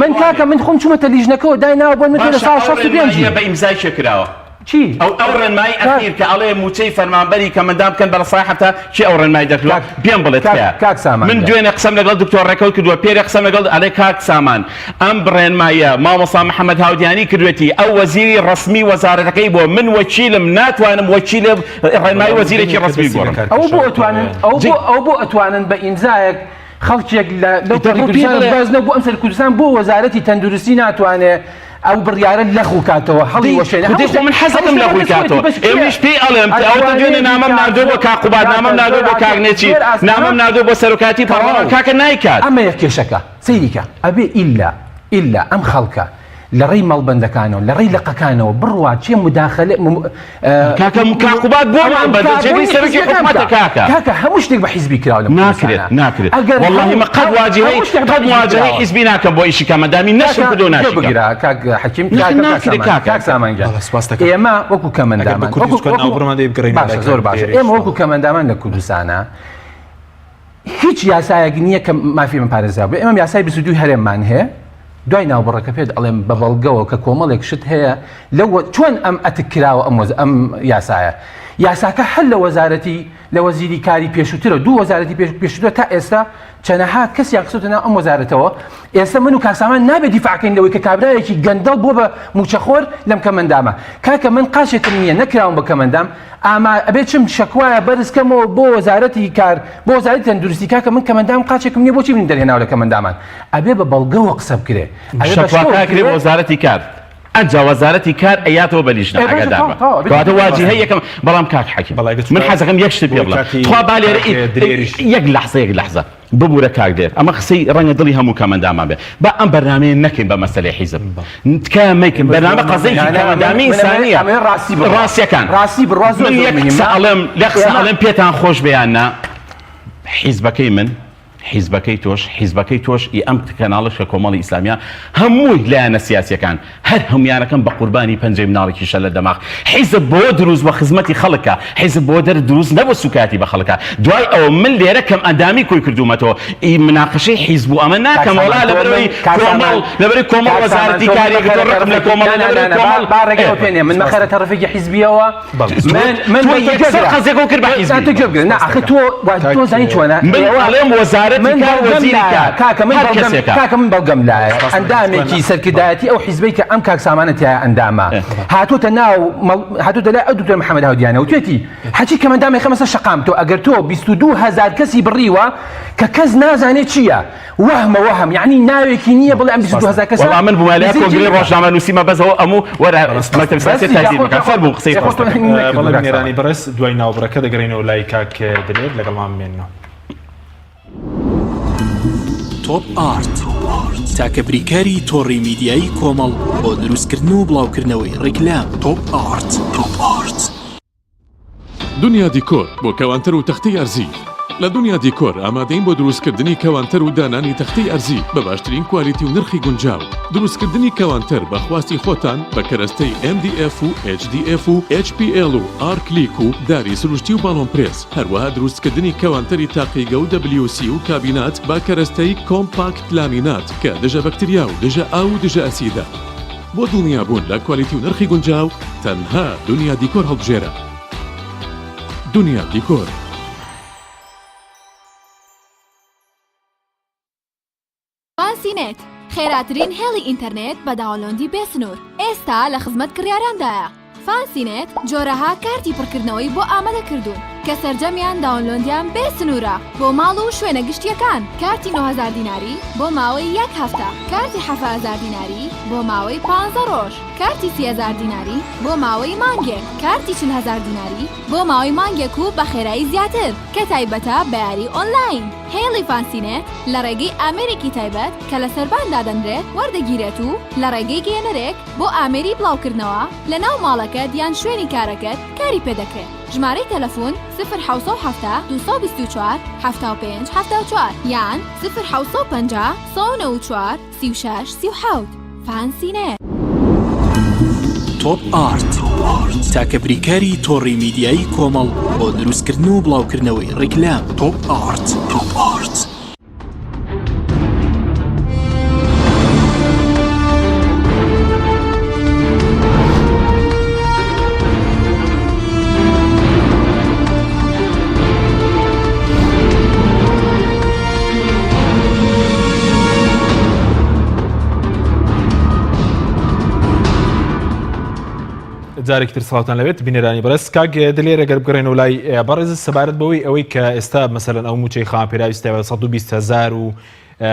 من کاکە من خۆم چوومەتە لیژنەکەەوە دایناوە بۆ من لە ساڵ 65 بە ئیمزای شێکراوە چی ئەو ڕێنمایی ئەخیر کە ئەڵێ موچەی فەرمانبەری کەمەندام بکەن بەرە سای هەفتە چی ئەو ڕێنمایی دەکردووە پێم بڵێت کاک سامان من دوێنێ قسەم لەگەڵ دکتۆر ڕێکەوت کردووە پێرێ قسەم لەگەڵ ئەڵێ کاک سامان ئەم بڕێنمایە مامۆستا محەممەد هاودیانی کردوێتی ئەو وەزیری ڕسمی وەزارەتەکەی بۆ من وەکیلم ناتوانم وەکیلە ڕێنمایی وەزیرێکی ڕسمی بگۆڕم ئەو بۆ ئەتوانن بە ئیمزایەک خەڵکێک لەو بازنە بۆ ئەم سەر کوردستان بۆ وەزارەتی تەندروستی ناتوانێت ئەو بڕیارە لەخو کاتەوە هەڵی وەشێنە من حەزەکەم لەخوی کاتەوە ئێمەش پێی ئەڵێم ئەوە دوێنێ نامەم ناردۆ بۆ کاقوبات نامەم ناردۆ بۆ کاگنێچی نامەم ناردۆ بۆ سەرۆکاتی پەرلەمان کاکە نایکات ئەمە یەک کێشەکە سەیریکە ئەبێ ئیلا ئەم خەڵکە لە ڕێی مەڵبەندەکانەوە لە ڕێی لەقەکانەوە بڕوا چێ مداخلە کاکە کاقوبات بۆ بەدەجێبی سەرۆکی حکوومەتە کاکە هەموو شتێک بە حیزبی کراوە ناکرێت والله ما قەت واجهەی حیزبی ناکەم بۆ ئیشی کەمەندامی نەشم کردو ناشیگرا کاک حەکیم کاک سامانگە ئێمە وەکو کەمەندامان زۆر باشە ئێمە وەکو کەمەندامان لە کوردستانە هیچ یاسایەک نییە کە مافی من پارێزرا بێ ئێمە یاسای 22 هەرێممان هەیە دوای ناوبڕەکە پێت ئەڵێم بە بەڵگەوە کە کۆمەڵێک شت هەیە چۆن ئەم ئەتکراوە ئەم یاسایە یاساکە هەر لە وەزارەتی لە وەزیری کاری پێشووترە دوو وەزارەتی پێشووترە تا ئێستا چەنەها کەسیان قسەوتە ئەم وەزارەتەوە ئێستا من و کاسامان نابێت دیفاعکەین لەوەی کە کابرایەکی گەندەڵ بۆ بە موچەخۆر لەم کەمەندامە کاکە من قاشێکم نییە نەکراوم بە کەمەندام ئاما ئەبێت چم شەکوایە بەرزکەمەوە بۆ وەزارەتی کار بۆ وەزارەتی تەندروستی کاکە من کەمەندام قاچێکم نییە بۆچی من دەرهێناوە لە کەمەندامان ئەبێ بە بەڵگەوە قسە بکرێ شەکواکرێ بۆ وەزارەتی کار ئەنجا وەزارەتی کار ئەیاتەوە بە لیژنە ئاگاداربە کەواتە واجهە یەکەم بەڵام کاک حەکیم من حەزەکەم یەک شت پێ بڵێم توا با لێرە یەک لەحزە ببوورە کاک دێر ئەمە قسەی ڕەنگە دڵی هەموو کەمەندامان بێ با ئەم بەرنامەیە نەکەین بە مەسەلەی حیزب تکایە مەیکن بەرنامە قەزەیەکی کەمەندامی ئینسانیە ڕاستیەکان من یەک قسە ئەڵێم پێتان خۆش بێیاننا حیزبەکەی من حیزبەکەی تۆش ئەم کەناڵش کە کۆمەڵی ئیسلامیە هەمووی لایەنە سیاسیەکان هەر هەمویانەکەم بە قوربانی پەنجەی مناڵێکی شە لە دەماغ حیزب بۆ دروست بە خزمەتی خەڵکە حیزب بۆ دروست نەبە سوکاتی بە خەڵکە دوای ئەوە من لێرە کەم ئەندامی کۆی کردومەتەوە مناقشەی حیزب و ئەمە ناکەم وڵا لەبەرەوەی کۆمەڵ وەزارەتی کارێکی تۆ ڕقم لە کۆمەڵ بارێکەوە پێنێ من مەخەرە تەرەفێکی حیزبیەوە من قەزێکەوە کرد بە حیزبی تۆ زانی چۆنە ئەڵێم وەزارەتی کاکە من بەڵگەم لایە ئەندامێکی سەرکردایەتی ئەو حیزبەی کە ئەم ئەم کاک سامانەتیە ئەندامە هاتوتە لای ئەو دوکتۆر محەممەد هاودیانە و توێتی حەچی کەمەندامی خەمەسە شەقام تۆ ئەگەر تۆ 22,000 کەسی بڕیوە کە کەس نازانێت چییە وەهم یعنی ناوێکی نییە بڵێ ئەم 22,000 کەس من بوومالای کۆنگرێ ڕۆژنامە نووسیمە بەزەوە ئەموو مەکتەب سیاسی تازیمەکە فەر بوو قسەی نێرانی بەڕێز دوای ناوبڕەکە دەگەڕێنەوە لای کاک دلێر لەگەڵمان بمێنەوە. تۆپ ئارت تاکە بریکاری تۆڕی میدیایی کۆمەڵ بۆ دروستکردن و بڵاوکردنەوەی ڕیکلام. تۆپ ئارت دنیا دیکۆر بۆ کەوانتەر و تەختەی ئەرزی. لە دنیا دیکۆر ئامادەین بۆ دروستکردنی کەوانتەر و دانانی تەختەی ئەرزی بە باشترین کوالیتی و نرخی گونجاو. دروستکردنی کەوانتەر بە خواستی خۆتان بە کەرەستەی MDF و HDF و HPL و R-Click و داری سروشتی و باڵۆن پرێس. هەروەها دروستکردنی کەوانتەری تاقیگە و WC و کابینات با کەرەستەی کۆمپاکت لامینات کە دژە بەکتریا و دژە ئاو و دژە ئەسیدا. بۆ دڵنیابوون لە کوالیتی و نرخی گونجاو تەنها دنیا دیکۆر هەڵبژێرە. دنیا دیکۆر. فانسینێت خێراترین هێڵی ئینتەرنێت بە داوەلۆندی بێسنوور ئێستا لە خزمەت کڕیارەندایە. فانسینێت جۆرەها کارتی پڕکردنەوەی بۆ ئامادەکردوون کە سەرجەمیان داوەلۆندیان بێسنوورە بۆ ماڵ و شوێنە گشتیەکان. کارتی 9,000 دیناری بۆ ماوەی 1 هەفتە، کارتی 7,000 دیناری بۆ ماوەی 15 ڕۆژ، کارتی 30,000 دیناری بۆ ماوەی مانگێک، کارتی 40,000 دیناری بۆ ماوەی مانگێک و بە خێرایی زیاتر کە تایبەتە بە یاری ئۆنلاین. هێڵی فانسینێت لە ڕێگەی ئامێرێکی تایبەت کە لە سەرباندا دەنرێت وەردەگیرێت و لە ڕێگەی گەێنەرێک بۆ ئامێری بڵاوکردنەوە لە ناو ماڵەکەت یان شوێنی کارەکەت کاری پێدەکرێت. ژمارەی تەلەفۆن 01970 224 75 74 یان 01950 194 36 37. فانسینێت. تۆپ ئارت تاکە بریکاری تۆڕی میدیایی کۆمەڵ بۆ دروستکردن و بڵاوکردنەوەی ڕیکلام. تۆپ ئارت. جارێکتر سڵاتان لەوێت بینێرانی بەڕێز کاک دلێر ئەگەر بگەڕێنەوە لای بەڕێز سەبارەت بەوەی ئەوەی کە ئێستا مەسەلەن ئەو موچەی خام پێراویستە 120,000 و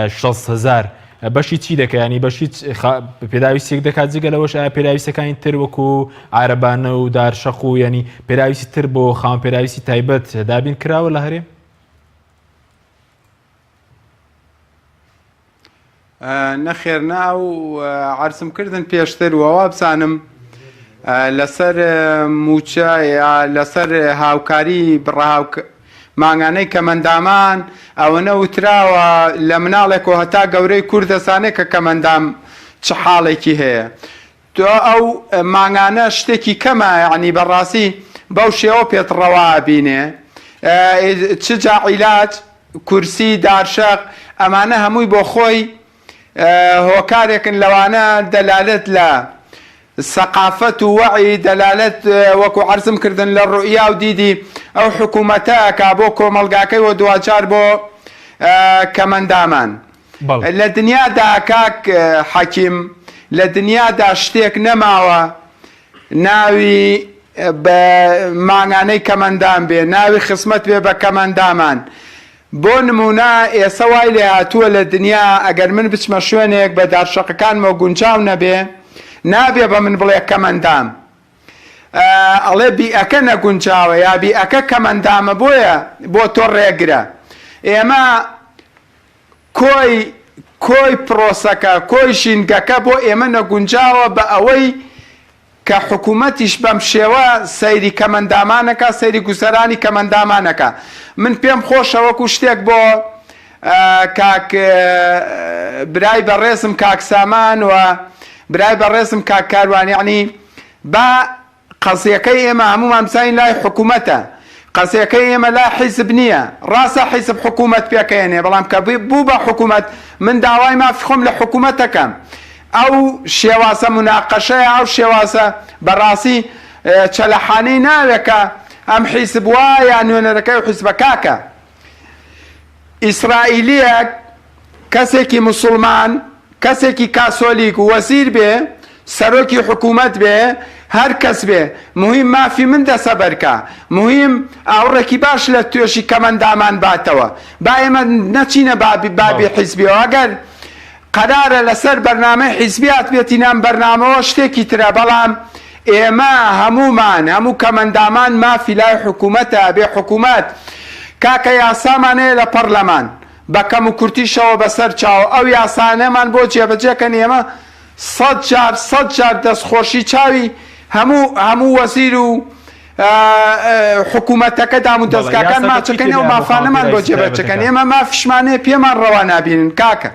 60,000 بەشی چی دەکە ینی بەشی پێداویستێک دەکات جگە لەوەش ئایا پێداویستەکانی تر وەکو عارەبانە و دارشەق و ینی پێداویستی تر بۆ خام پێداویستی تایبەت دابین کراوە لە هەرێم؟ نەخێر ناو عرسم کردن پێشتر وەوا بزانم لەسەر موچە لەسەر هاوکاری مانگانەی کەمەندامان ئەوەنە وتراوە لە مناڵێک و هەتا گەورەی کوردستانێک کە کەمەندام چ حاڵێکی هەیە تۆ ئەو مانگانە شتێکی کەمە یعنی بەڕاستی بەو شێوە پێت ڕەوا بینێ چ جاعیلات کورسی دارشەق ئەمانە هەمووی بۆ خۆی هۆکارێکن لەوانە دەلالت لە سەقافەت و وەعی دەلالت وەکو عەرزم کردن لە ڕوئیا و دیدی ئەو حکوومەتەکە بۆ کۆمەلگاکەی و دوجار بۆ کەمەندامان لە دنیادا کاک حەکیم لە دنیادا شتێک نەماوە ناوی بە مانگانەی کەمەندان بێ ناوی خسمەت بێ بە کەمەندامان بۆ نمونە ئێستا وای لێ هاتووە لە دنیا ئەگەر من بچمە شوێنێک بە دارشەقەکانمە گونجاو نەبێ نابێ بە من بڵێ کەمەندام ئەڵێ بیئەکە نەگونجاوە یا بیئەکە کەمەندامە بۆیە بۆ تۆ ڕێگرە ئێمە کۆی پرۆسەکە کۆی ژینگەکە بۆ ئێمە نەگونجاوە بە ئەوەی کە حکوومەتیش بەم شێوە سەیری کەمەندامانەکە سەیری گوزەرانی کەمەندامانەکە من پێم خۆشەوەکو شتێک بۆ کاک برای بەڕێزم کاک سامان و برای بەڕێزم کاک کاروان یعنی با قەزیەکەی ئێمە هەمومان بزانین لای حکوومەتە قەزیەکەی ئێمە لای حیزب نییە ڕاستە حیزب حکوومەت پێکەێنێ بەڵام کە بوو بە حکوومەت من داوای مافی خۆم لە حکوومەتەکەم ئەو شێوازە مناقەشەیە ئەو شێوازە بەڕاستی چەلەحانەی ناوێکە ئەم حیزب وایە نوێنەرەکەی و حیزبە کاکە ئیسرائیلیەک کەسێکی موسڵمان کەسێکی کاسۆلیک و وەزیر بێ سەرۆکی حکوومەت بێ هەر کەس بێ مهم مافی من دەسە بەرکە مهم ئاوڕێکی باش لە توێشی کەمەندامان باتەوە با ئێمە نەچینە بابی حیزبیەوە ئەگەر قەرارە لەسەر بەرنامەی حیزبیات بێتی نام بەرنامەوە شتێکی ترە بەڵام ئێمە هەموو کەمەندامان مافی لای حکوومەتە بێ حکوومەت کاکە یاسامانەیە لە پەرلەمان بە کەم و کورتیشەوە بەسەر چاوە ئەو یاسانەمان بۆ جێبەجێکەن ئێمە 100 جار دەستخۆشی چاوی هەموو وەزیر و حکوومەتەکە دام و دەستگاکان ماچەکەن و مافانەمان بۆ جێبەجەکەن ئێمە مافیشمانەیە پێمان ڕەوا نابینن کاکە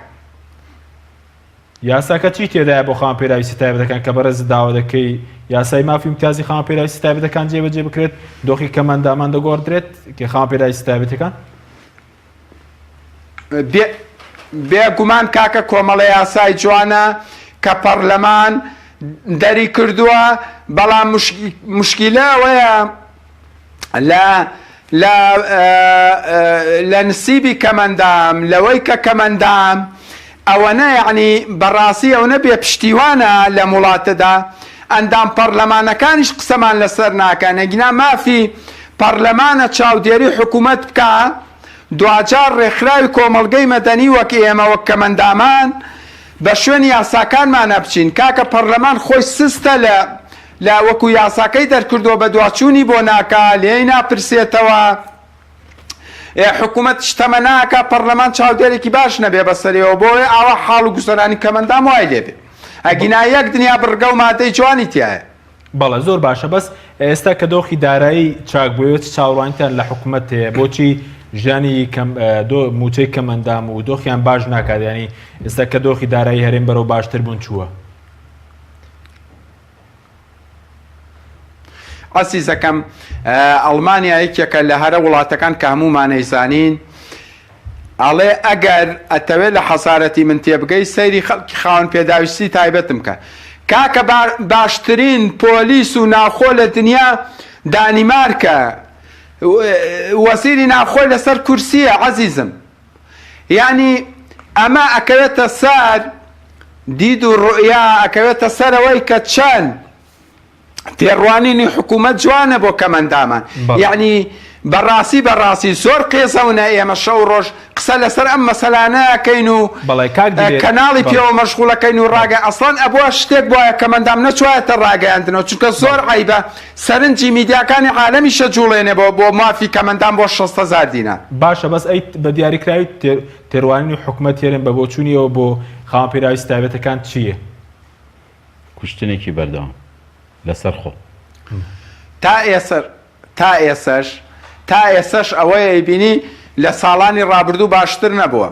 یاساکە چی تێدایە بۆ خاوەن پێراویستی تایبەتەکان کە بەرز داوا دەکەی یاسای مافی امتیازی خاوەن پێراویستی تایبەتەکان جێبەجێ بکرێت دۆخی کەمەندامان دەگۆڕدرێت کە خاوەن پێراویستی تایبەتەکان بێگومان کاکە کۆمەڵە یاسای جوانە کە پەرلەمان دەری کردووە بەڵام مشکیلە ئەوەیە لە نسیبی کەمەندام لەوەی کە کەمەندام ئەوەنە یعنی بەڕاستی ئەو نەبێ پشتیوانە لە وڵاتەدا ئەندام پەرلەمانەکانیش قسەمان لەسەر ناکەن ئەگینا مافی پەرلەمانە چاودێری حکوومەت بکە دوجار ڕێکخراوی کۆمەڵگەی مەدەنی وەک ئێمە وەک کەمەندامان بە شوێنی یاساکانمانە بچین کاکە پەرلەمان خۆی سستە لە وەکو یاساکەی دەرکردووە بە دواچوونی بۆ ناکە لێی ناپرسێتەوە حکوومەت شتەمە ناکە پەرلەمان چاودێرێکی باش نەبێ بەسەرەوە بۆی ئاوا حاڵ و گوزەرانی کەمەندام وای لێبێ ئەگینا یەک دنیا بڕگە و مادەی جوانی تایە بەڵێ زۆر باشە بەس ئێستا کە دۆخی دارایی چاک بووێت چاوەڕوانیتان لە حکوومەت هەیە بۆچی ژیانی موچەی کەمەندام و دۆخیان باش ناکات ینی ئێستا کە دۆخی دارایی هەرێم بەرەو باشتر بوون چووە عەزیزەکەم ئەڵمانیا یەکێکە لە هەرە وڵاتەکان کە هەموومان نەیزانین ئەڵێ ئەگەر ئەتەوێت لە حەسارەتی من تێبگەی سەیری خەڵکی خاوەن پێداویستی تایبەتم کە کاکە باشترین پۆلیس و ناوخۆ لە دنیا دانیمارکە وەزیری ناوخۆی لەسەر کورسیە عەزیزم یعنی ئەمە ئەکەوێتە سەر دید و ڕوئیا ئەکەوێتە سەرەوەی کە چەند تێڕوانینی حکوومەت جوانە بۆ کەمەندامان یعنی بەڕاستی زۆر قێزەونە ئێمە شەو ڕۆژ قسە لەسەر ئەم مەسەلانەکەین و کەناڵی پێوە مەشغوڵەکەین و ڕاگە ئەسڵان ئەبووە شتێک وایە کەمەندام نەچوایەتە ڕاگەیاندنەوە چونکە زۆر عیبە سەرنجی میدیاکانی عالەمی شەجوڵێنێ بۆ مافی کەمەندام بۆ 600,000 دینار باشە بەس ئەی بە دیاریکراوی تێڕوانینی حکوومەت هێرن بە بۆچوونیەوە بۆ خاوەن پێراویستی تایبەتەکان چییە؟ کوشتنێکی بەردەوام لەسەر خۆ تا ئێسەش ئەوەیە بینی لە ساڵانی ڕابردوو باشتر نەبووە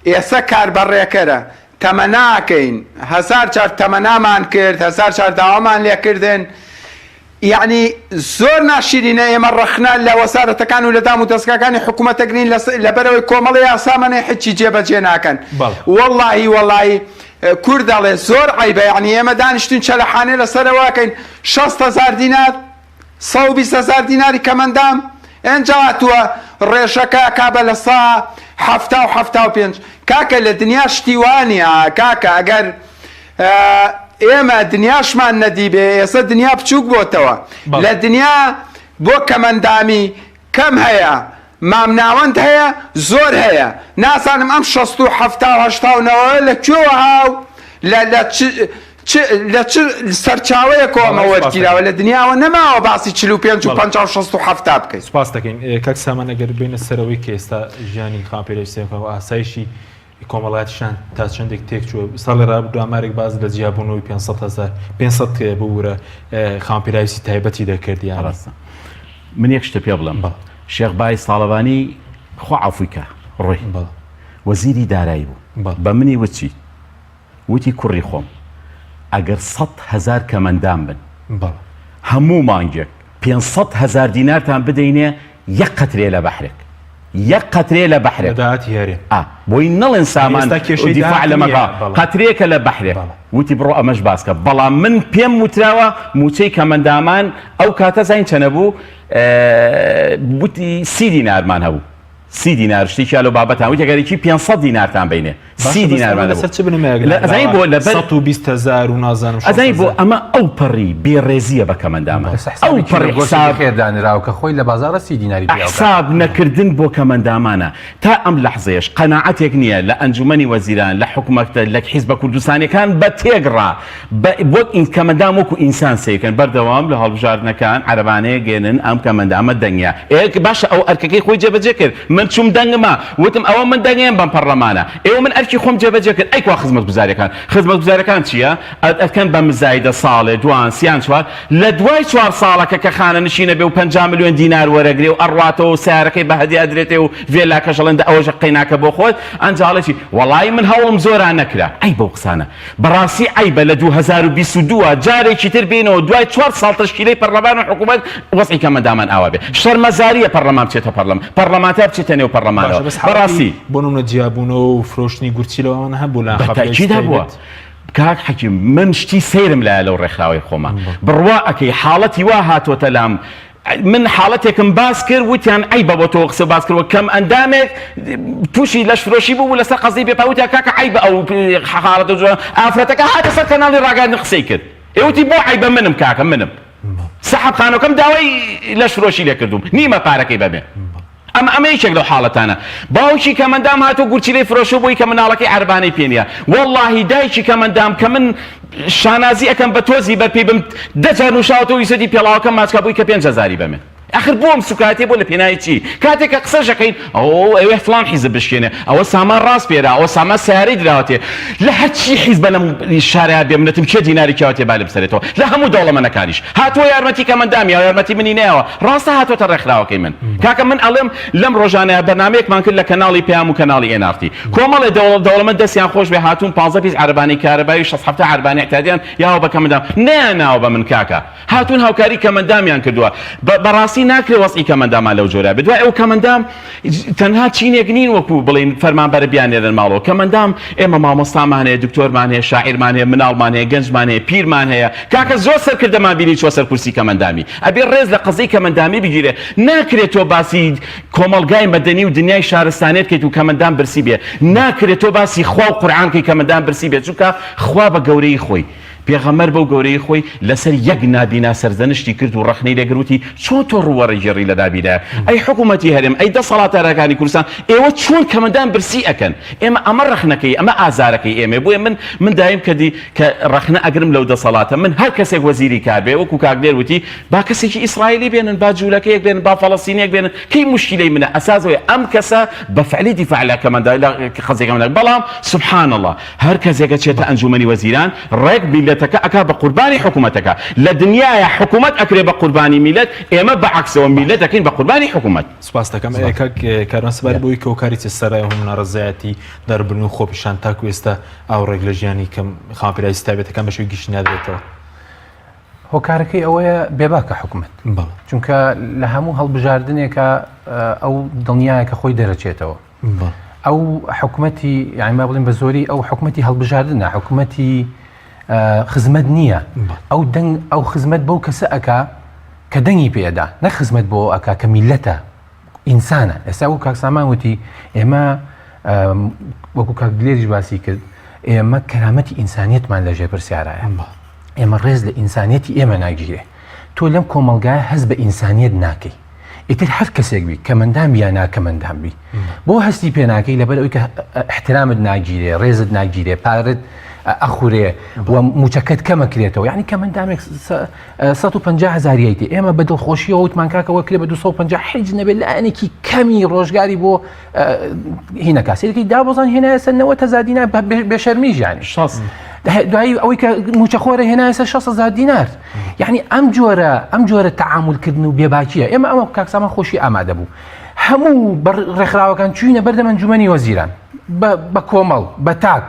ئێستا کاربەڕێکەرە تەمە ناکەین 1000 جار تەمەنامان کرد 1000 جار داوامان لێکردن یعنی زۆر ناشرینە ئێمە ڕەخنا لە وەزارەتەکان و لە دام و دەستگاکانی حکوومەتەگرین لەبەرەوەی کۆمەڵی یاسامانەی هیچی جێبەجێ ناکەن وەڵڵاهی کورد دەڵێ زۆر عیبە یعنی ئێمە دانیشتین چەلەحانێ لەسەرەوەکەین 600,000 دینار 120,000 دیناری کەمەندام ئەنجا هاتووە ڕێژەکە کابە لە 175 کاکە لە دنیا شتیوانیە کاکە ئەگەر ئێمە دنیاشمان نەدیبێ ئێستا دنیا بچووک بۆتەوە لە دنیا بۆ کەمەندامی کەم هەیە مامناوەند هەیە زۆر هەیە ناسانم ئەم 679 لە کوێوە هاو لە سەرچاوەیە کۆمە وەرگیراوە لە دنیاوە نەماوە باسی 45 و 50 67 بکەیت سپاس دەکەین کاک سامان ئەگەر بینە سەرەوەی کە ئێستا ژیانی خاوەن پێراویستیەکە و ئاسایشی کۆمەڵایەتیشان تا چەندێک تێک چووە ساڵی ڕابردوو ئامارێک باز لە جیابوونەوەی 500 ببوورە خاوەن پێراویستی تایبەتی دەکردی ڕاستە من یەک شتە پێ بڵێم شێخ بای ساڵەوانی خۆ عەفویکە ڕۆی وەزیری دارایی بوو بە منی وچی وتی کوڕی خۆم ئەگەر 100,000 کەمەندان بن هەموو مانگێک 500,000 دینارتان بدەینێ یەک قەترێ لە بەحرێک یەک قەترێ لە بەحرێک بۆی نەڵێن سامان دیفاع لە مەغا قەترێکە لە بەحرێک وتی بڕۆ ئەمەش باسکە بەڵام من پێم وتراوە موچەی کەمەندامان ئەو کاتە زین چەنە بوو وتی 30 دینارمان هەبوو 30 دینار شتێکی لە بابەتان وتی گەرێکی 500 دینارتان بینێ 30 دینارمان سەر بنمێ ئەزانی بۆ لەبەر 120,000 و نازانم ئەزانی بۆ ئەمە ئەو پەڕی بێڕێزیە بە کەمەندامە ئەو پەڕی حساب خێردانراوە کە خۆی لە بازارە 30 دیناری حساب نەکردن بۆ کەمەندامانە تا ئەم لەحزەیەش قەناعەتێک نییە لە ئەنجومەنی وەزیران لە حکوومەتە لە حیزبە کوردستانیەکان بە تێگڕا بۆ ئین کەمەندام وەکو ئینسان سیکەن بەردەوام لە هەڵبژاردنەکان عەرەبانەیە گێنن ئەم کەمەندامە دەنگە باشە ئەو ئەرکەکەی خۆی جێبەجێ کرد من چوم دەنگمە وتم ئەوە من دەنگێن بەم پەرلەمانە ئێوە من ئەرکی خۆم جێبەجێ کرد ئەیکوا خزمەت گوزاریەکان چییە؟ ئەکەن بە مزایدە ساڵێ دوان سیان چوار لە دوای 4 ساڵەکە کە خانە نشینە بێ و 50 ملیۆن دینار وەرەگرێ و ئەڕاتەوە سیارەکەی بە هەدی ئەدرێتێ و ڤێلاکە ژەڵێندا ئەوەژە قەیناکە بۆ خۆت ئەنجاڵێکی وەڵی من هەوڵم زۆران نەکرا ئەی بەو قسانە بەڕاستی ئەیبە لە 2022 جارێکی تر بینەوە دوای 4 ساڵ تەشکیلەی پەرلەمان و حکوومەت وەزعی کەمەندامان ئاوا بێ شەرمەزاریە پەرلەمان بچێتە پەرلەمانتە بچێتە نێو پەرلەمانەوە بەڕاستی بۆ نمونە جیابوونەوە و فرۆشتنی گورچیلەوەوانە هەبوو لە بەتاکیدا بووە کاک حەکیم من شتی سەیرم لایە لەو ڕێکخراوەی خۆمان بڕوا ئەکەی حاڵەتی وا هاتووەتە لام من حاڵەتێکم باس کرد وتیان ئەیبە بۆ تۆ قسە باس کردوە کەم ئەندامێک تووشی لەش فرۆشی بوو لەسەر قەزی بێپاوتیا کاکە ئەیبە ئەو حاڵەتە ئافرەتەکە هاتە سەر کەناڵی ڕاگەاندن قسەی کرد ئێوتی بۆ ئەیبە منم کاکە منم سەحەب خانۆکەم داوای لەش فرۆشی لێ کردوم نیمە پارەکەی بەبێ ئەمە یەکێک لەو حاڵەتانە باوکی کەمەندام هاتۆ گورچیلەی فرۆشە بووی کە مناڵەکەی عەربانەی پێ نییە وەڵڵاهی دایکی کەمەندام کە من شانازی ئەەکەم بە تۆزی بەرپێی بم 10 جار نوشاوەتەوە ویسەتی پێڵاوەکەم ماچکە بووی کە 5,000 بەمێ آخر بۆم سوکاتێ بۆ لە پێناوی چی کاتێککە قسەشەکەین ئەوە فلان حیزب بشکێنێ ئەوە سامان ڕاست پێرا ئەوە سامان سیارەی دراوەتێ لە هەرچی حیزبە لەم شارەیە بێمنەتم چێ دیناری کێواتێ با لە بسەرێتەوە لە هەموو دەوڵەمەندەکانیش هاتووە یارمەتی کەمەندامی یا یارمەتی منی نەیەوە ڕاستە هاتوۆتە ڕێکخراوەکەی من کاکە من ئەڵێم لەم ڕۆژانەیە بەرنامەیەکمان کرد لە کەناڵی پێیام و کەناڵی ئێنارتی کۆمەڵێ دەوڵەمەند دەستیان خۆش بێ هاتوون 15 پیس عەربانی کارەبایی 6 عەربانی احتیاجیان یاوە بە کەمەندام نەیاناوە بە من کاکە هاتوون هاوکاری کەمەندامیان کردووە بەڕاستی ناکرێ وەسعی کەمەندامان لەو جۆرە بدوای ئەو کەمەندام تەنها چینێک نین وەکو بڵین فەرمانبەر بیانێرن ماڵەوە کەمەندام ئێمە مامۆستامان هەیە دکتۆرمان هەیە شاعیرمان هەیە مناڵمان هەیە گەنجمان هەیە پیرمان هەیە کاکە زۆر سەرکردەمان بینی چوە سەر کورسی کەمەندامی ئەبێ ڕێز لە قزەی کەمەندامی بگیرێ ناکرێت تۆ باسی کۆمەڵگای مەدەنی و دنیای شارستانێت کەیت و کەمەندام برسی بێ ناکرێت تۆ باسی خوا و قورئانکەی کەمەندام برسی بێت چونکە خوا بە گەورەی خۆی پێغەمبەر بەو گەورەی خۆی لەسەر یەک نابینا سەرزەنشتی کرد و ڕەخنەی لێگروتی چۆن تۆ ڕوەڕێژێڕی لە دابیدایە ئەی حکوومەتی هەرێم ئەی دەسەڵاتدارەکانی کوردستان ئێوە چۆن کەمەندان برسی ئەکەن ئێمە ئەمە ڕەخنەکەی ئەمە ئازارەکەی ئێمە بۆیە من دایم کەدی کە ڕەخنە ئەگرم لەو دەسەڵاتە من هەر کەسێک وەزیری کار بێ وەکو کاکدێر وتی با کەسێکی ئیسرائیلی بێنن با جوولەکەیەک بێنن با فەڵەستینیەک بێنن کەی مشکلەی منە ئەساسەوەی ئەم کەسە بە فعلی دیفاع لە کەمەندای لە خەزێکەکەمەندای بەڵام سبحان الله هەر کەسێکە چێتە ئەنجومەنی وەزیران ڕێک میلەتەکە ئەکا بە قوربانی حکوومەتەکە لە دنیاە حکوومەت ئەکرێ بە قوربانی میلەت ئێمە بەعکسەوە میلەت دەکەین بە قوربانی حکوومەت سپاس دەکەم کاران سەبارەت بۆی کەوکاری چ سەرای هەموو ناڕەزایەتی دەربرن و خۆپیشان تاکو ئێستا ئاوڕێک لە ژیانی کەم خاپیرایی تایبەتەکان بەشوی گشت نادرێتەوە هۆکارەکەی ئەوەیە بێباکە حکوومەت چونکە لە هەموو هەڵبژاردنێکە ئەو دڵنیایە کە خۆی دەرەچێتەوە ئەو حکوومەتی یعنی ما بڵین بە زۆری ئەو حکوومەتی هەڵبژاردنە حکوومەتی خزمەت نییە ئەو خزمەت بەو کەسە ئەکا کە دەنگی پێدا نە خزمەت بۆ ئەکا کە میلەتە ئینسانە ئێستا و کاکسامان وتی ئێمە وەکو کاکدلێریش باسی کرد ئێمە کەرامەتی ئینسانیەتمان لەژێر پرسیارایە ئێمە ڕێز لە ئینسانیەتی ئێمە ناگیرێ تۆ لەم کۆمەلگایە هەست بە ئینسانیەت ناکەی ئیتر هەر کەسێک بی کەمەندام یا ناکەمەندام بی بۆ هەستی پێ ناکەی لەبەر ئەوی کە احترامت ناگیرێ ڕێزت ناگیرێ پارت ئەخورێ و موچەکەت کەمەکرێتەوە یعنی کەمەندامێک 150,000 ئێمە بە دڵخۆشیەوە وتمان کاکەوە کرێ بە 250 حیج نەبێت لایەنێکی کەمی ڕۆژگاری بۆ هینەکە سێرەکەی دابۆزان هێنایە سەر 90,000 دینار بێشەرمیش یعنی دوایی ئەوەی کە موچەخۆرە هێنایە سەر 60,000 دینار یعنی ئەم جۆرە تەعاملکردن و بێباکیە ئێمە ئەمە کاکسامان خۆشی ئامادە بوو هەموو ڕێکخراوەکان چوینە بەردەم ئەنجومەنی وەزیران بە کۆمەڵ بە تاک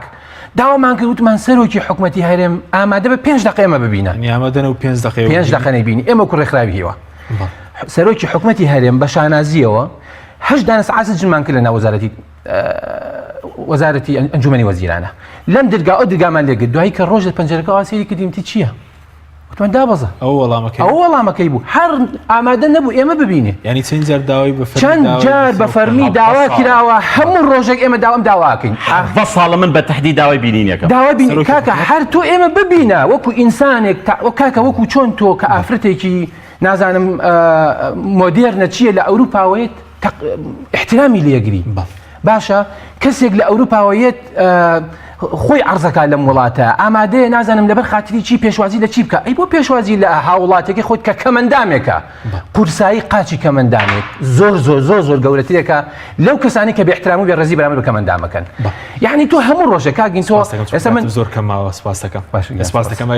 داوامان کرد وتمان سەرۆکی حکوومەتی هەرێم ئامادە بە 5 دقیقە ئێمە ببینە ئامادەن و 5 دقیقە نەبینی ئێمە کو ڕێکخراوی هیوە سەرۆکی حکوومەتی هەرێم بە شانازیەوە 8 دانە سەعات جنمان کرد لە وەزارەتی ئەنجومەنی وەزیرانە لەم دەرگا ئەو دەرگامان لێگرت دوایی کە ڕۆژ لە پەنجەرەکە ئاسیری کردیم تی چییە توان دابەزە ئەو وەڵامەکەی بوو هەر ئامادە نەبوو ئێمە ببینێ ینی چەند جار داوای بە چەند جار بە فەرمی داوا کراوە هەموو ڕۆژێک ئێمە داوام داواکەین بە ساڵە من بە تەحدید داوای بینینەکە داوا بینی کاکە هەر تۆ ئێمە ببینە وەکو ئینسانێک کاکە وەکو چۆن تۆ کە ئافرەتێکی نازانم مۆدێرنە چییە لە ئەوروپاوەیەت احترامی لێگری باشە کەسێک لە ئەوروپاوەیەت خۆی عرضەکە لەم وڵاتە ئامادەیە نازانم لەبەر خاتری چی پێشوازی لە چی بکە ئەی بۆ پێشوازی لە هاوڵاتێکی خۆت کە کەمەندامێکە قورسایی قاچی کەمەندامێک زۆر گەورەترێکە لەو کەسانی کە بێحترام و بێڕێزی بەرامبەر بە کەمەندامەکەن یعنی تۆ هەموو ڕۆژێک کاگین تۆ ئێستا من زۆر کەماوە سپاس دەکەم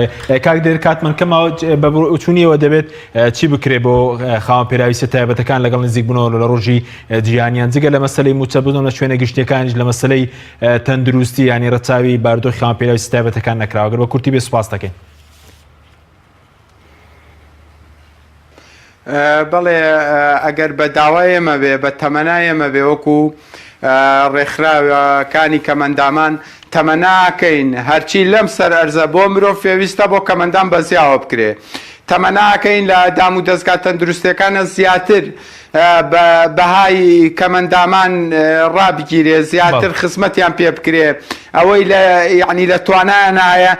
کاک دێر کاتمان کەماوە بە چوونیەوە دەبێت چی بکرێ بۆ خاوەن پێراویستە تایبەتەکان لەگەڵ نزیک بوونەوە لە ڕۆژی جیهانیان جگە لە مەسەلەی موچە بوون لە شوێنە گشتیەکانیش لە مەسەلەی تەندروستی ینی ڕەچاوی باردۆخی خاوەن پێراویستی تایبەتەکان نەکراوە گەر بە کورتی بێ سوپاس دەکەین بەڵێ ئەگەر بە داوای ئێمە بێ بە تەمەنای ئێمە بێ وەکو ڕێکخراوەکانی کەمەندامان تەمەناکەین هەرچی لەم سەر ئەرزە بۆ مرۆڤ پێویستە بۆ کەمەندان بەزیاوە بکرێ تەمەناکەین لە دام و دەستگا تەندروستیەکانە زیاتر بەهای کەمەندامان ڕابگیرێ زیاتر خزمەتیان پێ بکرێ ئەوەی یعنی لە توانایان نایە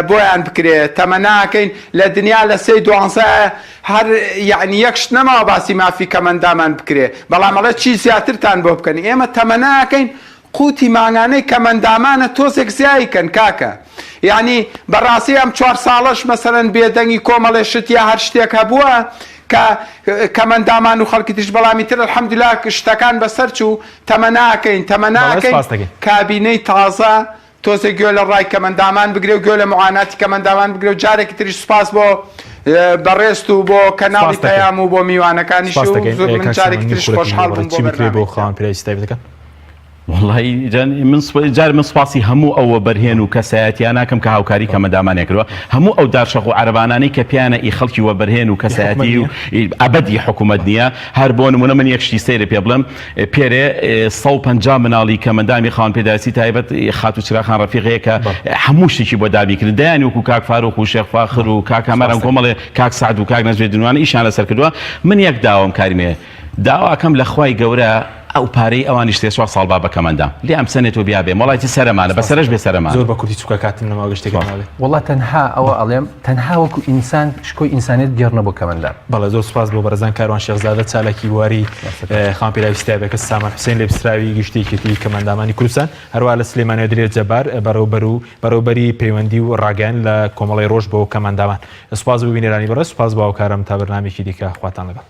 بۆیان بکرێ تەمەناکەین لە دنیا لە 12 هەر یعنی یەکشت نەماوە باسی مافی کەمەندامان بکرێ بەڵام ئەڵە چی زیاترتان بۆ بکەن ئێمە تەمەناکەین قوتی ماگانەی کەمەندامانە تۆزێک زیایکەن کاکە یعنی بەڕاستی ئەم 4 ساڵەش مەسەرەن بێدەنگی کۆمەڵێ شتیا هەر شتێک هەبووە کە کەمەندامان و خەڵکی تش بەڵامی تر الحەمدولیلا شتەکان بەسەر چوو تەمەناکەین کابینەی تازە تۆزێک گوێ لە ڕای کەمەندامان بگرێ و گوێ لە معاناتی کەمەندامان بگرێ و جارێکی تریش سوپاس بۆ بەڕێست و بۆ کەناڵی پەیام و بۆ میوانەکانیش و زۆر من جارێکی تریش خۆشحاڵ بووم چی بکرێ بۆ خاوەن پێراویستی تایبەتەکان والله جار من سپاسی هەموو ئەوە بەرهێن و کەسایەتیان ناکەم کە هاوکاری کەمەندامانێک کردووە هەموو ئەو دارشەق و عەرەبانانەی کە پیانە ئی خەڵکی وە بەرهێن و کەسایەتی و ئەبەدی حکوومەت نییە هەر بۆ نمونە من یەکشتی سەیرە پێ بڵم پێرێ 150 مناڵی کەمەندامی خاوەن پێداویستی تایبەت خات و چراخان ڕەفیقەیە کە هەموو شتێکی بۆ دابیکردن دەیانی وەکو کاک فاروق و شێخ فاخر و کاک ئەمەرم کۆمەڵێ کاک سعد و کاک نەجمێ دنوانە ئیشان لەسەر کردووە من یەک داوام کاریمێ داواکەم لە خوای گەورە ئەو پارەی ئەوانیش 3 ساڵ با بە کەمەندام لێ ئەم سەنێت و بیا بێ وڵاتی سەرمانە بەسەرش بێ سەرمان زۆر بە کورتی چووکە کاتم نەماوە گشتێک وڵات تەنها ئەوە ئەڵێم تەنها وەکو ئینسان شکۆی ئینسانیت گێڕنە بۆ کەمەندان بەڵێ زۆر سوپاس بۆ بەرزان کاروان شێخزادە چالاکی واری خاوەن پێراویستی تایبەتەکە سامان حوسێن لێبسراوی گشتێکی کەمەندامانی کوردستان هەروە لە سلێمانی درێژ جەبار بەڕێوەبەری پەیوەندی و ڕاگەیان لە کۆمەڵی ڕۆژ بۆ کەمەندامان سوپاس بۆ بینێرانی بەڕێز سوپاس بۆ هاوکارم تا بەرنامێکی دیکە خواتان لەگەڵ